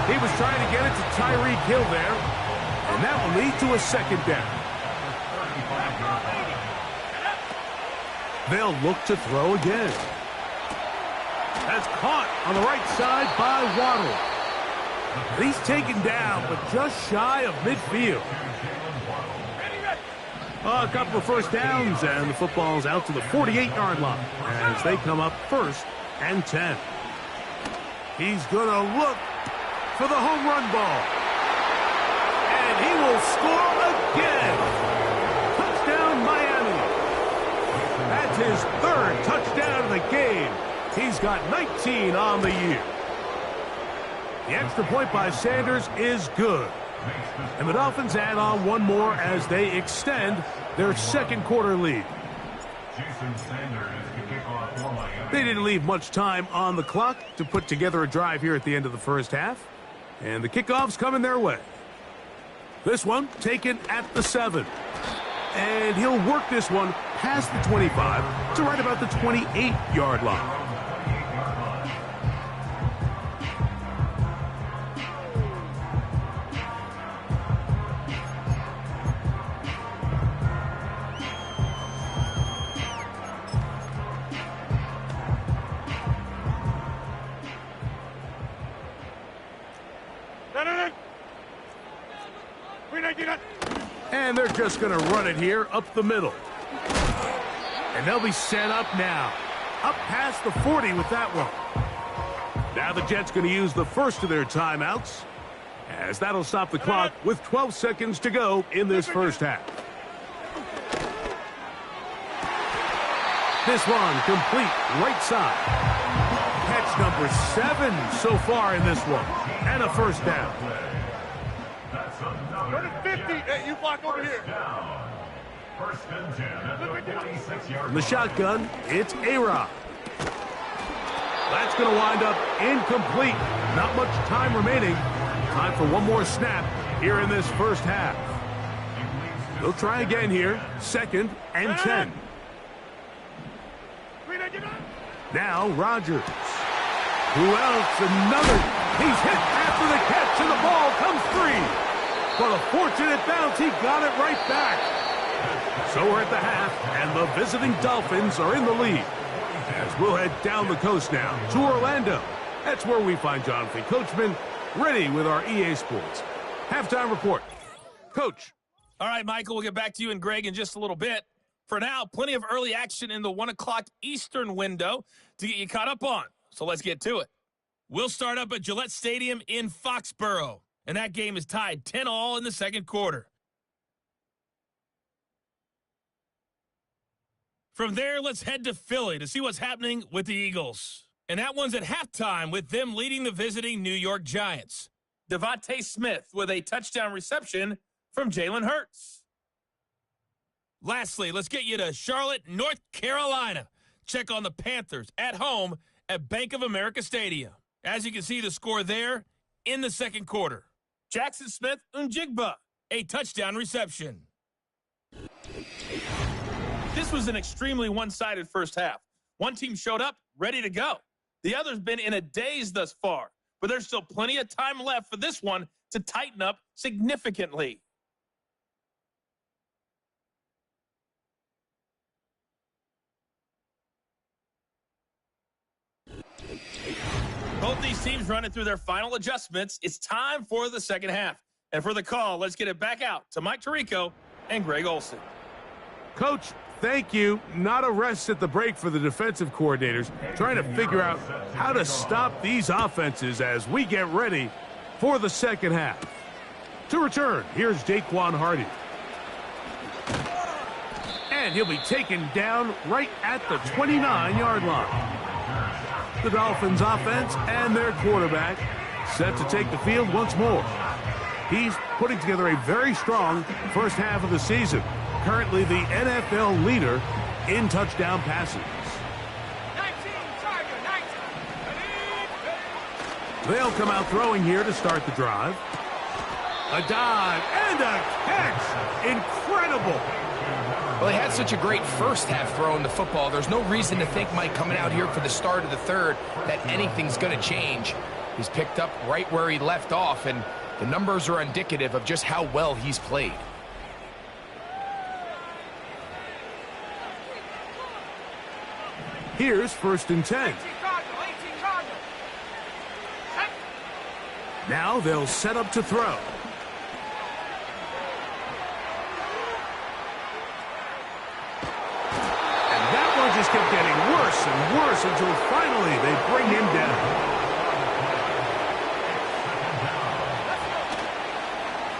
He was trying to get it to Tyreek Hill there, and that will lead to a 2nd down. They'll look to throw again. That's caught on the right side by Waddle. He's taken down, but just shy of midfield. A couple of first downs, and the football's out to the 48-yard line as they come up 1st and 10. He's going to look for the home run ball. And he will score again. Touchdown, Miami. That's his 3rd touchdown of the game. He's got 19 on the year. The extra point by Sanders is good. And the Dolphins add on one more as they extend their 2nd quarter lead. They didn't leave much time on the clock to put together a drive here at the end of the first half. And the kickoff's coming their way. This one taken at the 7. And he'll work this one past the 25 to right about the 28-yard line. And they're just going to run it here up the middle. And they'll be set up now. Up past the 40 with that one. Now the Jets going to use the first of their timeouts, as that'll stop the clock with 12 seconds to go in this first half. This one complete right side. Catch number 7 so far in this one. And a first down. Go to 50. Hey, you block over here. 1st and 10 at the 46-yard From the shotgun, it's A-Rod. That's going to wind up incomplete. Not much time remaining. Time for one more snap here in this first half. They'll try again here. 2nd and 10. Now Rodgers. Who else? Another. He's hit after the catch, and the ball comes free. But a fortunate bounce, he got it right back. So we're at the half, and the visiting Dolphins are in the lead. As we'll head down the coast now to Orlando. That's where we find Jonathan Coachman ready with our EA Sports halftime report. Coach. All right, Michael, we'll get back to you and Greg in just a little bit. For now, plenty of early action in the 1 o'clock Eastern window to get you caught up on. So let's get to it. We'll start up at Gillette Stadium in Foxborough, and that game is tied 10-all in the second quarter. From there, let's head to Philly to see what's happening with the Eagles. And that one's at halftime with them leading the visiting New York Giants. Devontae Smith with a touchdown reception from Jalen Hurts. Lastly, let's get you to Charlotte, North Carolina. Check on the Panthers at home at Bank of America Stadium. As you can see, the score there in the second quarter. Jackson Smith-Njigba, a touchdown reception. This was an extremely one-sided first half. One team showed up ready to go. The other's been in a daze thus far, but there's still plenty of time left for this one to tighten up significantly. Both these teams running through their final adjustments. It's time for the second half. And for the call, let's get it back out to Mike Tirico and Greg Olson. Coach, thank you. Not a rest at the break for the defensive coordinators, trying to figure out how to stop these offenses as we get ready for the second half. To return, here's Jaquan Hardy. And he'll be taken down right at the 29-yard line. The Dolphins offense and their quarterback set to take the field once more. He's putting together a very strong first half of the season. Currently the NFL leader in touchdown passes. 19, Tiger, 19. They'll come out throwing here to start the drive. A dive and a catch. Incredible. Well, he had such a great first half throwing the football. There's no reason to think, Mike, coming out here for the start of the third, that anything's going to change. He's picked up right where he left off, and the numbers are indicative of just how well he's played. Here's 1st and 10. 18 Cardinal. Now they'll set up to throw. Just kept getting worse and worse until finally they bring him down.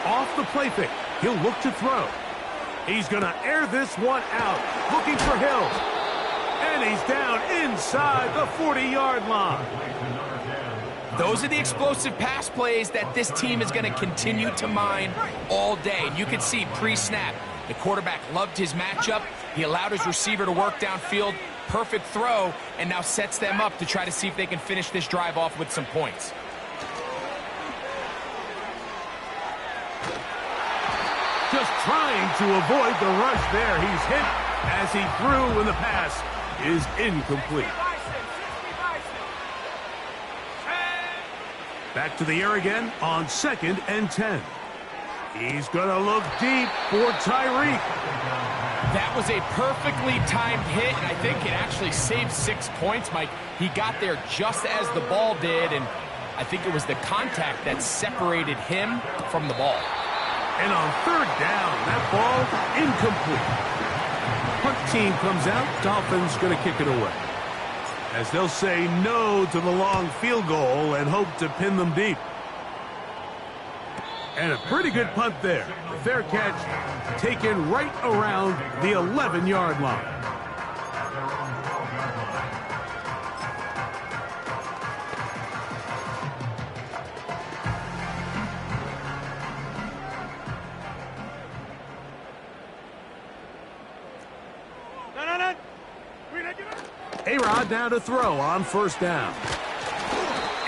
Off the play fake, he'll look to throw. He's going to air this one out, looking for Hill. And he's down inside the 40-yard line. Those are the explosive pass plays that this team is going to continue to mine all day. And you can see pre-snap, the quarterback loved his matchup. He allowed his receiver to work downfield, perfect throw, and now sets them up to try to see if they can finish this drive off with some points. Just trying to avoid the rush there. He's hit as he threw, and the pass is incomplete. Back to the air again on 2nd and 10. He's going to look deep for Tyreek. That was a perfectly timed hit, and I think it actually saved 6 points, Mike. He got there just as the ball did, and I think it was the contact that separated him from the ball. And on 3rd down, that ball incomplete. Punt team comes out. Dolphins going to kick it away, as they'll say no to the long field goal and hope to pin them deep. And a pretty good punt there. A fair catch taken right around the 11-yard line. A-Rod now to throw on 1st down.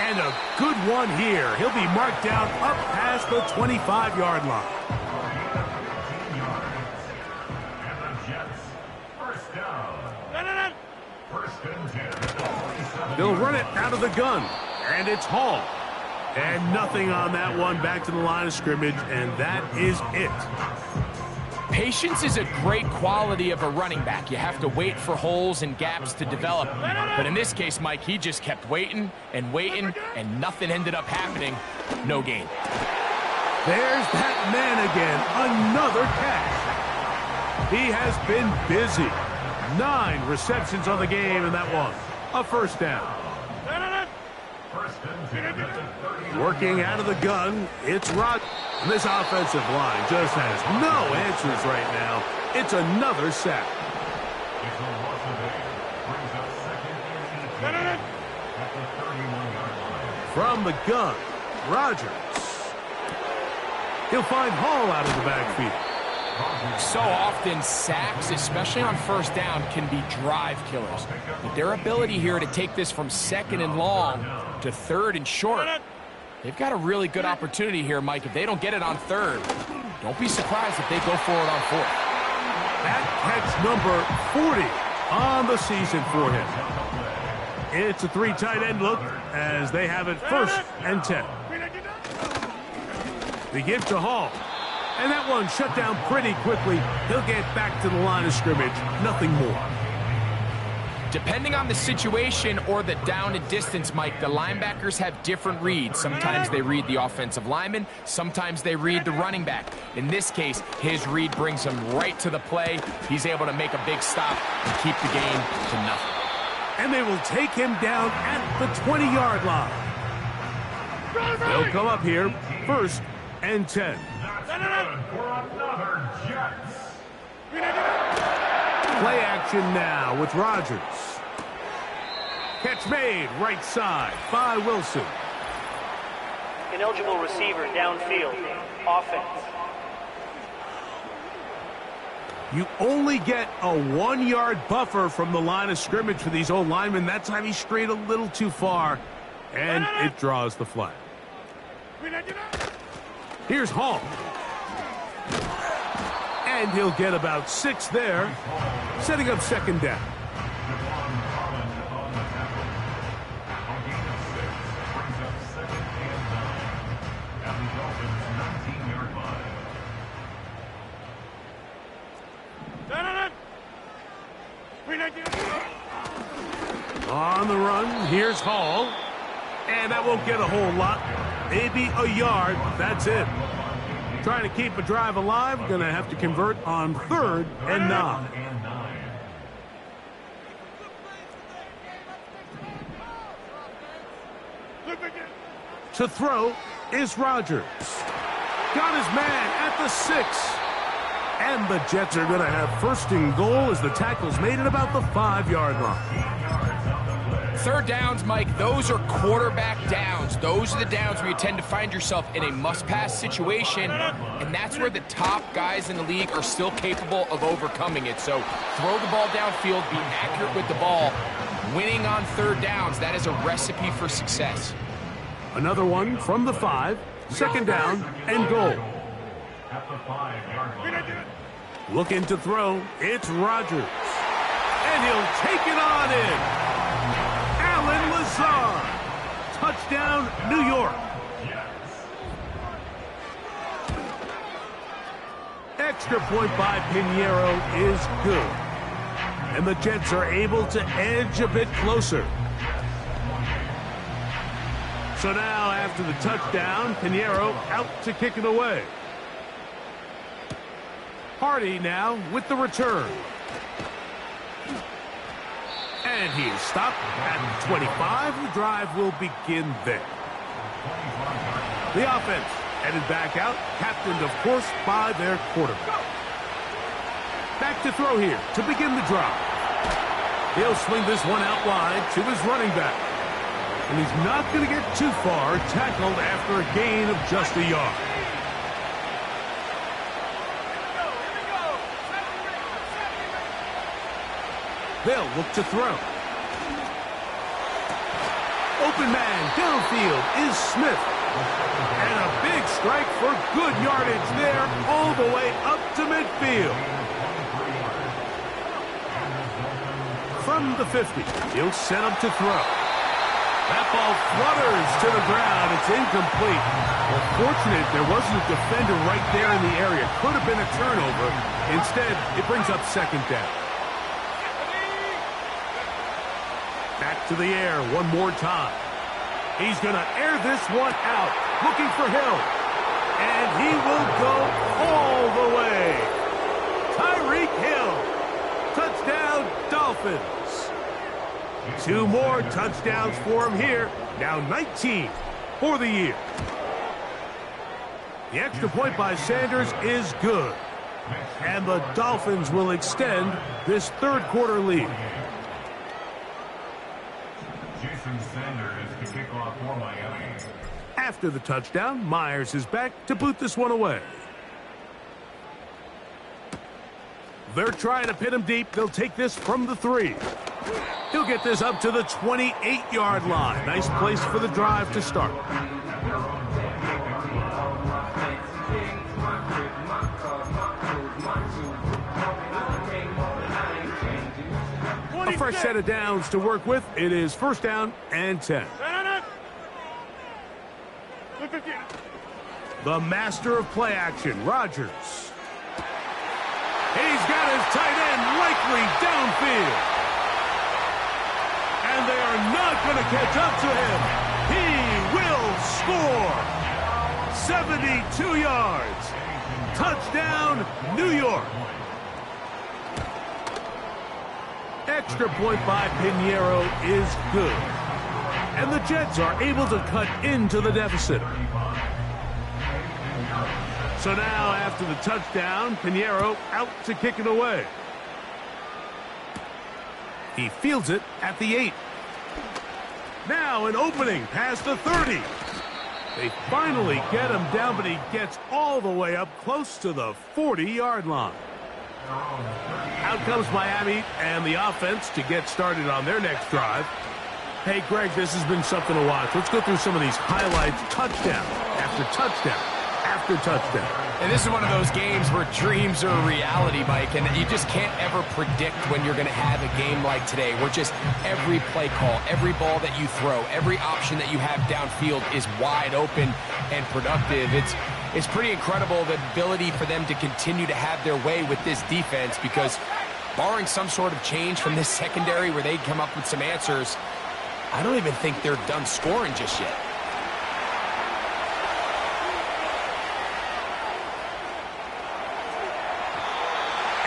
And a good one here. He'll be marked down up past the 25-yard line. And the Jets, 1st down. 1st and 10. They'll run it out of the gun, and it's Hall. And nothing on that one. Back to the line of scrimmage, and that is it. Patience is a great quality of a running back. You have to wait for holes and gaps to develop. But in this case, Mike, he just kept waiting and waiting, and nothing ended up happening. No gain. There's that man again. Another catch. He has been busy. 9 receptions on the game, and that one a first down. Working out of the gun, it's Rod. This offensive line just has no answers right now. It's another sack. From the gun, Rodgers. He'll find Hall out of the backfield. So often, sacks, especially on first down, can be drive killers. But their ability here to take this from 2nd and long to 3rd and short, they've got a really good opportunity here, Mike. If they don't get it on 3rd, don't be surprised if they go for it on 4th. That catch number 40 on the season for him. It's a 3 tight end look as they have it 1st and 10. They give to Hall. And that one shut down pretty quickly. He'll get back to the line of scrimmage. Nothing more. Depending on the situation or the down and distance, Mike, the linebackers have different reads. Sometimes they read the offensive lineman. Sometimes they read the running back. In this case, his read brings him right to the play. He's able to make a big stop and keep the game to nothing. And they will take him down at the 20-yard line. They'll come up here 1st and 10. Play action now with Rodgers. Catch made right side by Wilson. Ineligible receiver downfield. Offense. You only get a 1-yard buffer from the line of scrimmage for these old linemen. That time he strayed a little too far, and it draws the flag. Here's Hall. And he'll get about 6 there, setting up 2nd down. On the run, here's Hall. And that won't get a whole lot. Maybe a yard. That's it. Trying to keep a drive alive. Going to have to convert on 3rd and 9. To throw is Rodgers. Got his man at the 6. And the Jets are going to have 1st and goal as the tackle's made at about the 5-yard line. 3rd downs, Mike, those are quarterback downs. Those are the downs where you tend to find yourself in a must-pass situation, and that's where the top guys in the league are still capable of overcoming it. So throw the ball downfield, be accurate with the ball. Winning on 3rd downs, that is a recipe for success. Another one from the 5, 2nd down and goal. Looking to throw, it's Rodgers. And he'll take it on in. Allen Lazard. Touchdown, New York. Extra point by Pinheiro is good. And the Jets are able to edge a bit closer. So now, after the touchdown, Pinheiro out to kick it away. Hardy now with the return. And he is stopped at 25. The drive will begin there. The offense headed back out, captained, of course, by their quarterback. Back to throw here to begin the drive. He'll swing this one out wide to his running back. And he's not going to get too far, tackled after a gain of just a yard. They'll look to throw. Open man downfield is Smith. And a big strike for good yardage there all the way up to midfield. From the 50, he'll set up to throw. That ball flutters to the ground. It's incomplete. Well, fortunate there wasn't a defender right there in the area. Could have been a turnover. Instead, it brings up second down. Back to the air one more time. He's going to air this one out. Looking for Hill. And he will go all the way. Tyreek Hill. Touchdown, Dolphins. 2 more touchdowns for him here. Now 19 for the year. The extra point by Sanders is good. And the Dolphins will extend this third quarter lead. Jason Sanders to kick off for Miami. After the touchdown, Myers is back to boot this one away. They're trying to pin him deep. They'll take this from the 3. He'll get this up to the 28-yard line. Nice place for the drive to start. A fresh set of downs to work with. It is first down and 10. The master of play action, Rodgers. He's got his tight end likely downfield. And they are not going to catch up to him. He will score. 72 yards. Touchdown, New York. Extra point by Pinheiro is good. And the Jets are able to cut into the deficit. So now, after the touchdown, Pinheiro out to kick it away. He fields it at the 8. Now an opening past the 30. They finally get him down, but he gets all the way up close to the 40-yard line. Out comes Miami and the offense to get started on their next drive. Hey, Greg, this has been something to watch. Let's go through some of these highlights. Touchdown after touchdown after touchdown. And this is one of those games where dreams are a reality, Mike, and you just can't ever predict when you're going to have a game like today, where just every play call, every ball that you throw, every option that you have downfield is wide open and productive. It's pretty incredible, the ability for them to continue to have their way with this defense, because barring some sort of change from this secondary where they come up with some answers, I don't even think they're done scoring just yet.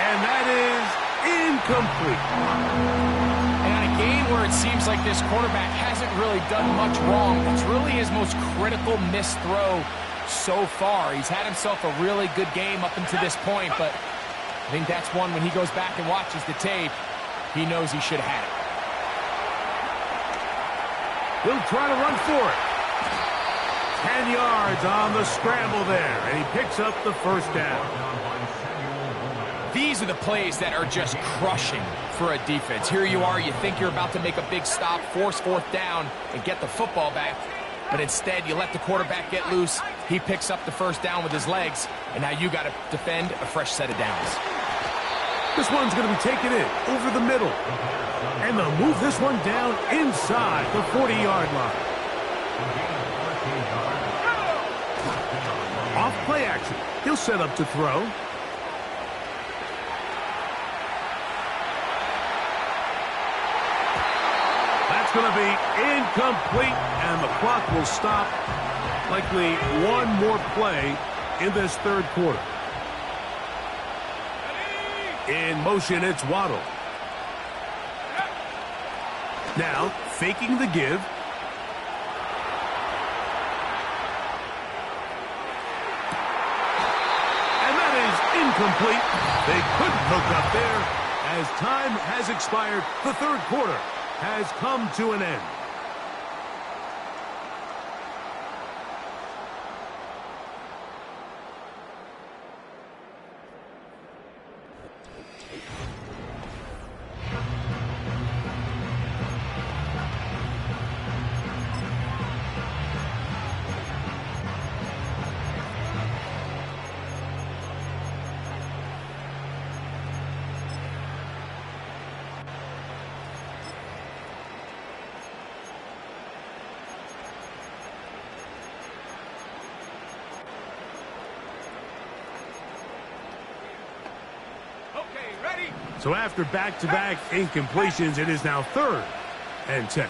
And that is incomplete. And in a game where it seems like this quarterback hasn't really done much wrong, it's really his most critical missed throw so far. He's had himself a really good game up until this point, but I think that's one when he goes back and watches the tape, he knows he should have had it. He'll try to run for it. 10 yards on the scramble there, and he picks up the first down. These are the plays that are just crushing for a defense. Here you are, you think you're about to make a big stop, force fourth down, and get the football back. But instead, you let the quarterback get loose. He picks up the first down with his legs, and now you got to defend a fresh set of downs. This one's going to be taken in over the middle. And they'll move this one down inside the 40-yard line. Off play action. He'll set up to throw. That's going to be incomplete, and the clock will stop. Likely one more play in this third quarter. In motion, it's Waddle. Now, faking the give. And that is incomplete. They couldn't hook up there. As time has expired, the third quarter has come to an end. So after back-to-back incompletions, it is now 3rd and 10.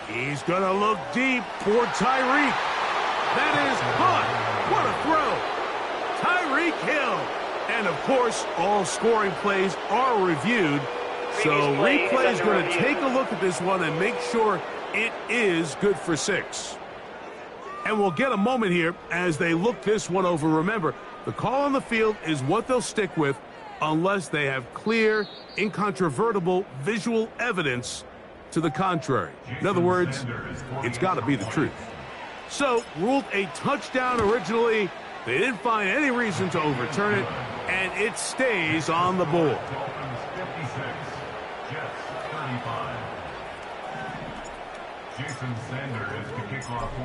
He's going to look deep for Tyreek. That is caught. What a throw. Tyreek Hill. And, of course, all scoring plays are reviewed. So replay is going to take a look at this one and make sure it is good for 6. And we'll get a moment here as they look this one over. Remember, the call on the field is what they'll stick with unless they have clear, incontrovertible visual evidence to the contrary. In other words, it's got to be the truth. So, ruled a touchdown originally. They didn't find any reason to overturn it, and it stays on the board.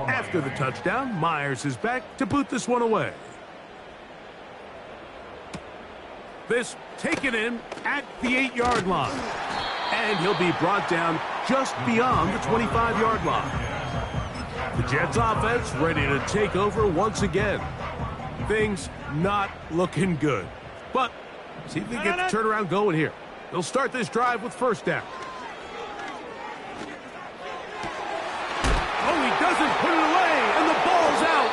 After the touchdown, Myers is back to boot this one away. This taken in at the 8-yard line. And he'll be brought down just beyond the 25-yard line. The Jets offense ready to take over once again. Things not looking good. But see if they get the turnaround going here. They'll start this drive with 1st down. Oh, he doesn't put it away, and the ball's out.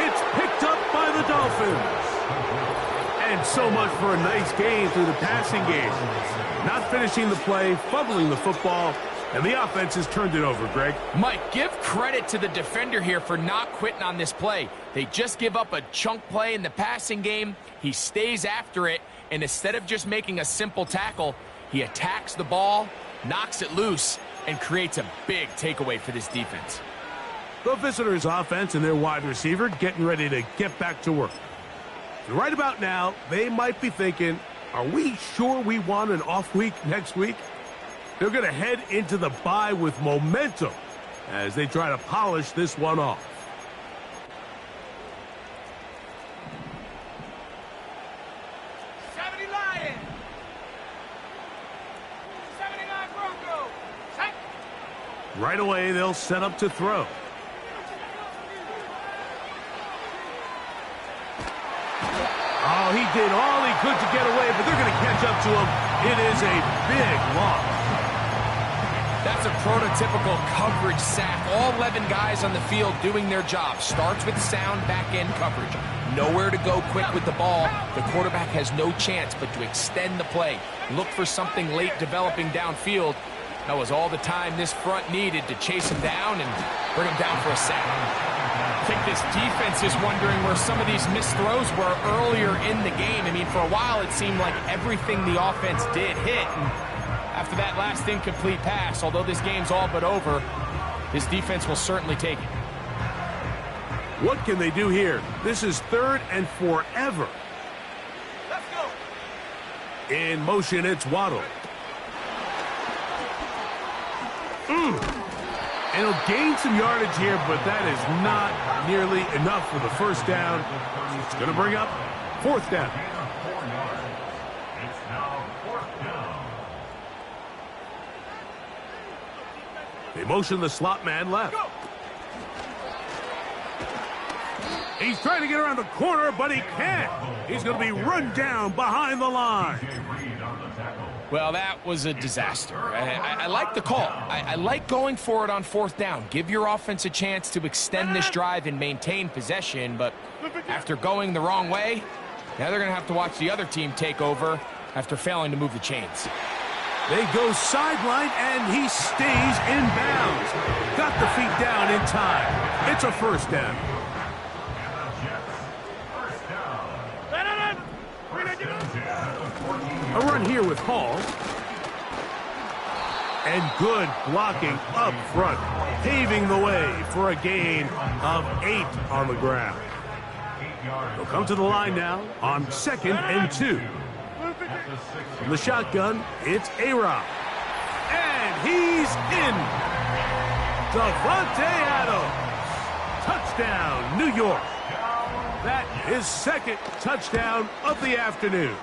It's picked up by the Dolphins. And so much for a nice game through the passing game. Not finishing the play, fumbling the football, and the offense has turned it over, Greg. Mike, give credit to the defender here for not quitting on this play. They just give up a chunk play in the passing game. He stays after it, and instead of just making a simple tackle, he attacks the ball, knocks it loose, and creates a big takeaway for this defense. The visitors' offense and their wide receiver getting ready to get back to work. And right about now, they might be thinking, are we sure we want an off week next week? They're going to head into the bye with momentum as they try to polish this one off. Right away, they'll set up to throw. Oh, he did all he could to get away, but they're going to catch up to him. It is a big loss. That's a prototypical coverage sack. All 11 guys on the field doing their job. Starts with sound back-end coverage. Nowhere to go quick with the ball. The quarterback has no chance but to extend the play. Look for something late developing downfield. That was all the time this front needed to chase him down and bring him down for a sack. I think this defense is wondering where some of these missed throws were earlier in the game. I mean, for a while it seemed like everything the offense did hit. And after that last incomplete pass, although this game's all but over, this defense will certainly take it. What can they do here? This is 3rd and forever. Let's go. In motion, it's Waddle. And he'll gain some yardage here, but that is not nearly enough for the 1st down. It's going to bring up 4th down. It's now 4th down. They motion the slot man left. He's trying to get around the corner, but he can't. He's going to be run down behind the line. Well, that was a disaster. I like the call. I like going for it on 4th down. Give your offense a chance to extend this drive and maintain possession, but after going the wrong way, now they're going to have to watch the other team take over after failing to move the chains. They go sideline, and he stays in bounds. Got the feet down in time. It's a 1st down. A run here with Hall. And good blocking up front, paving the way for a gain of 8 on the ground. They'll come to the line now on 2nd and 2. From the shotgun, it's A-Rob. And he's in. Davante Adams. Touchdown, New York. That is 2nd touchdown of the afternoon.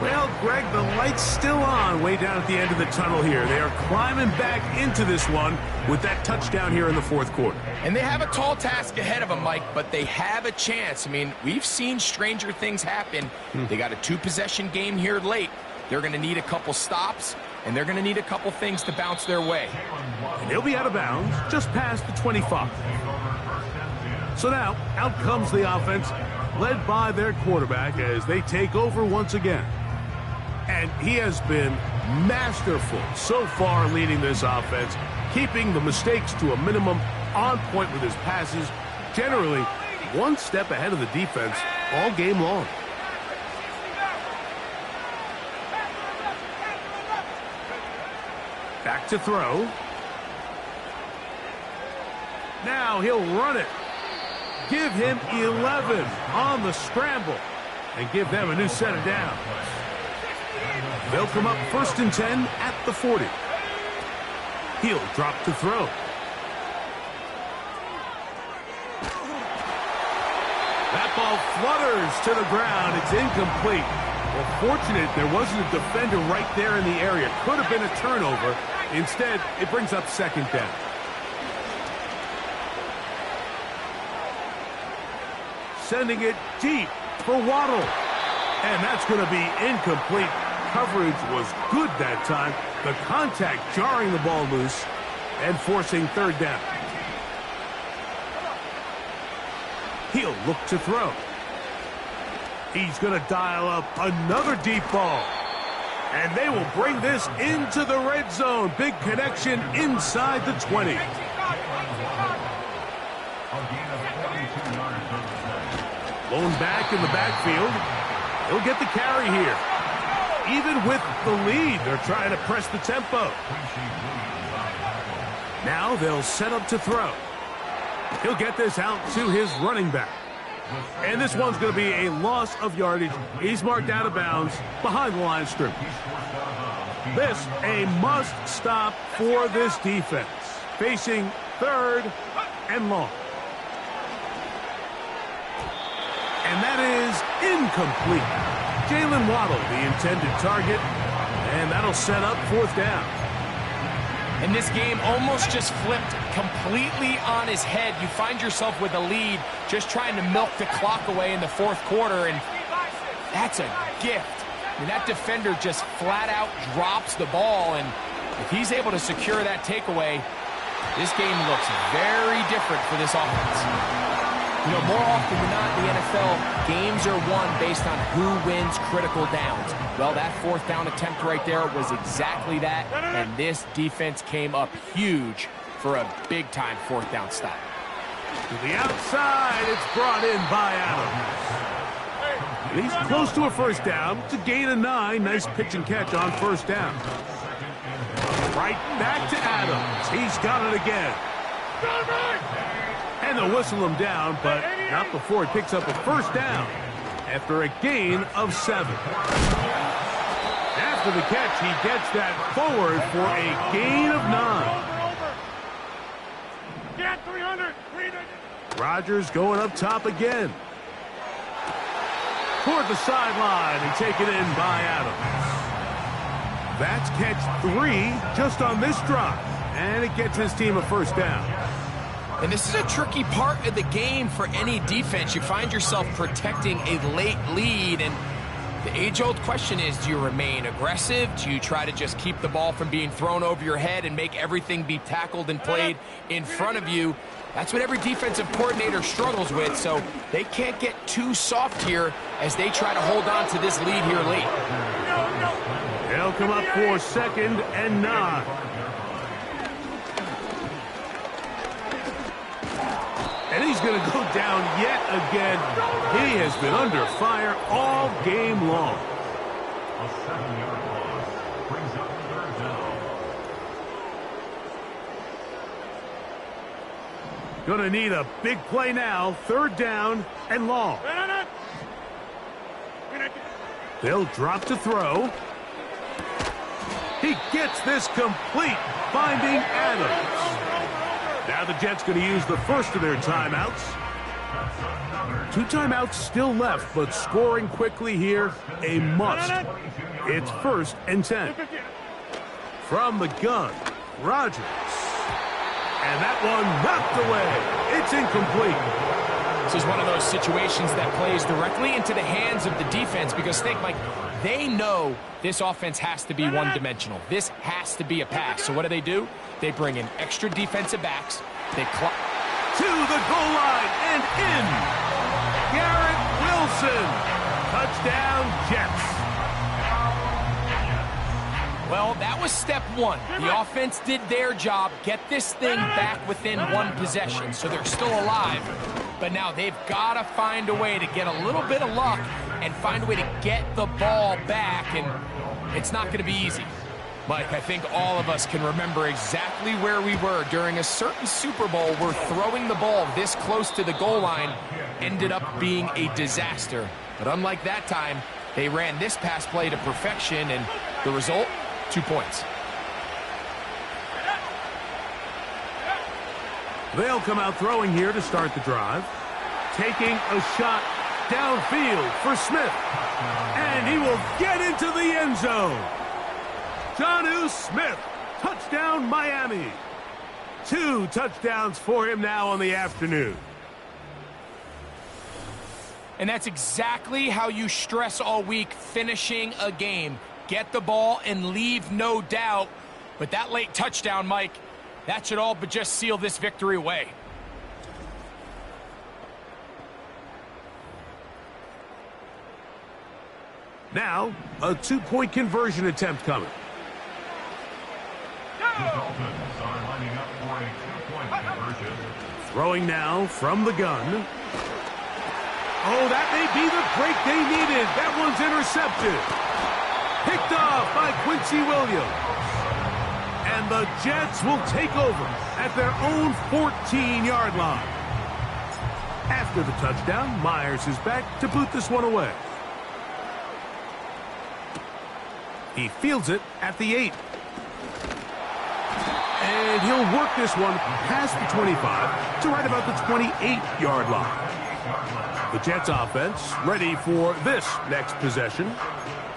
Well, Greg, the light's still on way down at the end of the tunnel here. They are climbing back into this one with that touchdown here in the fourth quarter. And they have a tall task ahead of them, Mike, but they have a chance. I mean, we've seen stranger things happen. They got a 2-possession game here late. They're going to need a couple stops, and they're going to need a couple things to bounce their way. And they'll be out of bounds just past the 25. So now, out comes the offense, led by their quarterback as they take over once again. And he has been masterful so far leading this offense, keeping the mistakes to a minimum, on point with his passes, generally one step ahead of the defense all game long. Back to throw. Now he'll run it. Give him 11 on the scramble and give them a new set of downs. They'll come up 1st and 10 at the 40. He'll drop to throw. That ball flutters to the ground. It's incomplete. Well, fortunate there wasn't a defender right there in the area. Could have been a turnover. Instead, it brings up 2nd down. Sending it deep for Waddle. And that's going to be incomplete. Coverage was good that time. The contact jarring the ball loose and forcing 3rd down. He'll look to throw. He's going to dial up another deep ball. And they will bring this into the red zone. Big connection inside the 20. Blown back in the backfield. He'll get the carry here. Even with the lead, they're trying to press the tempo. Now they'll set up to throw. He'll get this out to his running back. And this one's going to be a loss of yardage. He's marked out of bounds behind the line of scrimmage. This a must stop for this defense. Facing 3rd and long. And that is incomplete. Jalen Waddle, the intended target, and that'll set up 4th down. And this game almost just flipped completely on his head. You find yourself with a lead, just trying to milk the clock away in the 4th quarter, and that's a gift. I mean, that defender just flat out drops the ball, and if he's able to secure that takeaway, this game looks very different for this offense. You know, more often than not in the NFL, games are won based on who wins critical downs. Well, that 4th down attempt right there was exactly that, and this defense came up huge for a big-time 4th down stop. To the outside, it's brought in by Adams. He's close to a 1st down. It's a gain of 9. Nice pitch and catch on 1st down. Right back to Adams. He's got it again. And they'll whistle him down, but not before he picks up a 1st down after a gain of 7. After the catch, he gets that forward for a gain of 9. Get 300. Rodgers going up top again. Toward the sideline and taken in by Adams. That's catch 3 just on this drive, and it gets his team a 1st down. And this is a tricky part of the game for any defense. You find yourself protecting a late lead, and the age-old question is, do you remain aggressive? Do you try to just keep the ball from being thrown over your head and make everything be tackled and played in front of you? That's what every defensive coordinator struggles with, so they can't get too soft here as they try to hold on to this lead here late. They'll come up for 2nd and 9. And he's going to go down yet again. He has been under fire all game long. A 7-yard loss brings up 3rd down. Going to need a big play now. 3rd down and long. They'll drop to throw. He gets this complete, finding Adams. Now the Jets going to use the first of their timeouts. 2 timeouts still left, but scoring quickly here, a must. It's 1st and 10. From the gun, Rodgers. And that one knocked away. It's incomplete. This is one of those situations that plays directly into the hands of the defense because think, Mike, they know this offense has to be one-dimensional. This has to be a pass. So what do? They bring in extra defensive backs. They to the goal line and in. Garrett Wilson. Touchdown, Jets. Well, that was step 1. The offense did their job, get this thing back within 1 possession, so they're still alive. But now they've got to find a way to get a little bit of luck and find a way to get the ball back, and it's not going to be easy. Mike, I think all of us can remember exactly where we were during a certain Super Bowl where throwing the ball this close to the goal line ended up being a disaster. But unlike that time, they ran this pass play to perfection, and the result, 2 points. They'll come out throwing here to start the drive. Taking a shot downfield for Smith. And he will get into the end zone. Jonnu Smith, touchdown Miami. 2 touchdowns for him now on the afternoon. And that's exactly how you stress all week, finishing a game. Get the ball and leave no doubt. But that late touchdown, Mike, that should all but just seal this victory away. Now, a 2-point conversion attempt coming. Throwing now from the gun. Oh, that may be the break they needed. That one's intercepted. Picked off by Quincy Williams. And the Jets will take over at their own 14-yard line. After the touchdown, Myers is back to boot this one away. He fields it at the 8. And he'll work this one past the 25 to right about the 28-yard line. The Jets offense ready for this next possession.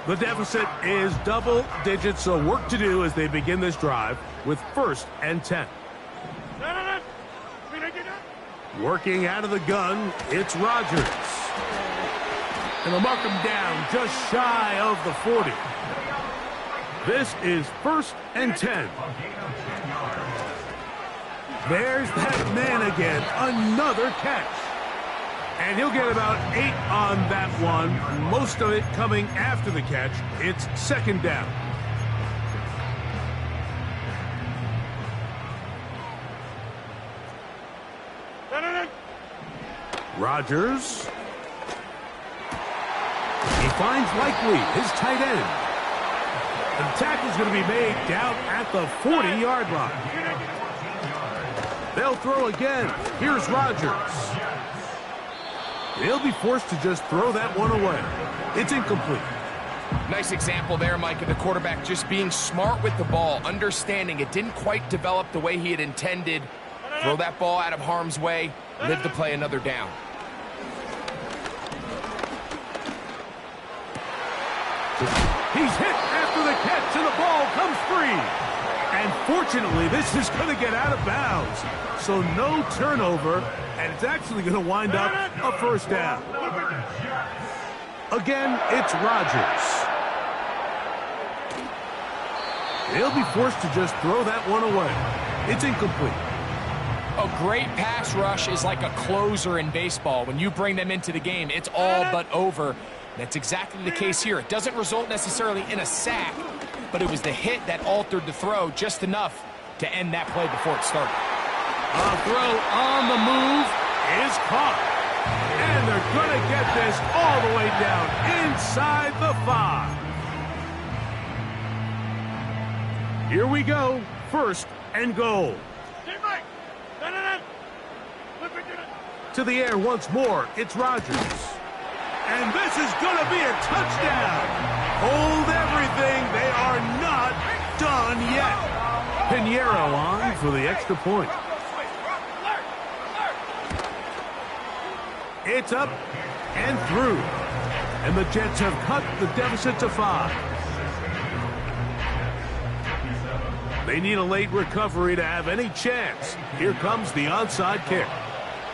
The deficit is double digits, so work to do as they begin this drive with 1st and 10. Working out of the gun, it's Rodgers. And they'll mark him down just shy of the 40. This is 1st and 10. There's that man again, another catch. And he'll get about 8 on that one, most of it coming after the catch. It's 2nd down. Rodgers. He finds Likely, his tight end. And the tackle's going to be made down at the 40-yard line. They'll throw again. Here's Rodgers. He'll be forced to just throw that one away. It's incomplete. Nice example there, Mike, of the quarterback just being smart with the ball, understanding it didn't quite develop the way he had intended. Throw that ball out of harm's way, live to play another down. He's hit after the catch, and the ball comes free. And fortunately, this is going to get out of bounds. So no turnover, and it's actually going to wind up a 1st down. Again, it's Rodgers. He'll be forced to just throw that one away. It's incomplete. A great pass rush is like a closer in baseball. When you bring them into the game, it's all but over. That's exactly the case here. It doesn't result necessarily in a sack, but it was the hit that altered the throw just enough to end that play before it started. A throw on the move is caught. And they're going to get this all the way down inside the 5. Here we go. 1st and goal. To the air once more. It's Rodgers. And this is going to be a touchdown. Hold everything. They are not done yet. Pinheiro on for the extra point. It's up and through. And the Jets have cut the deficit to 5. They need a late recovery to have any chance. Here comes the onside kick.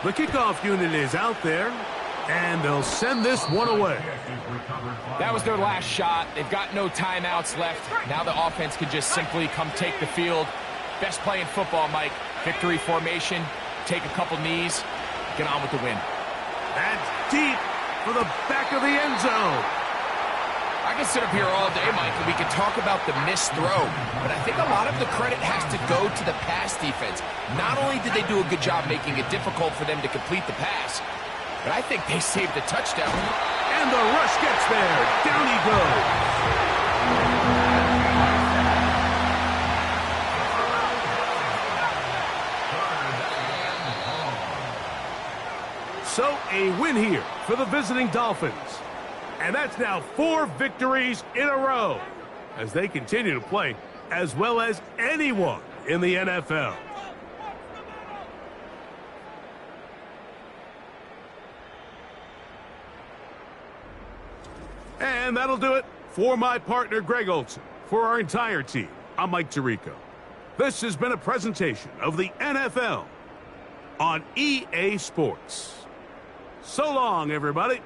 The kickoff unit is out there, and they'll send this one away. That was their last shot. They've got no timeouts left. Now the offense can just simply come take the field. Best play in football, Mike. Victory formation, take a couple knees, get on with the win. That's deep for the back of the end zone. I can sit up here all day, Mike, and we can talk about the missed throw, but I think a lot of the credit has to go to the pass defense. Not only did they do a good job making it difficult for them to complete the pass, but I think they saved the touchdown. And the rush gets there. Down he goes. So a win here for the visiting Dolphins. And that's now 4 victories in a row as they continue to play as well as anyone in the NFL. And that'll do it for my partner, Greg Olson. For our entire team, I'm Mike Tirico. This has been a presentation of the NFL on EA Sports. So long, everybody.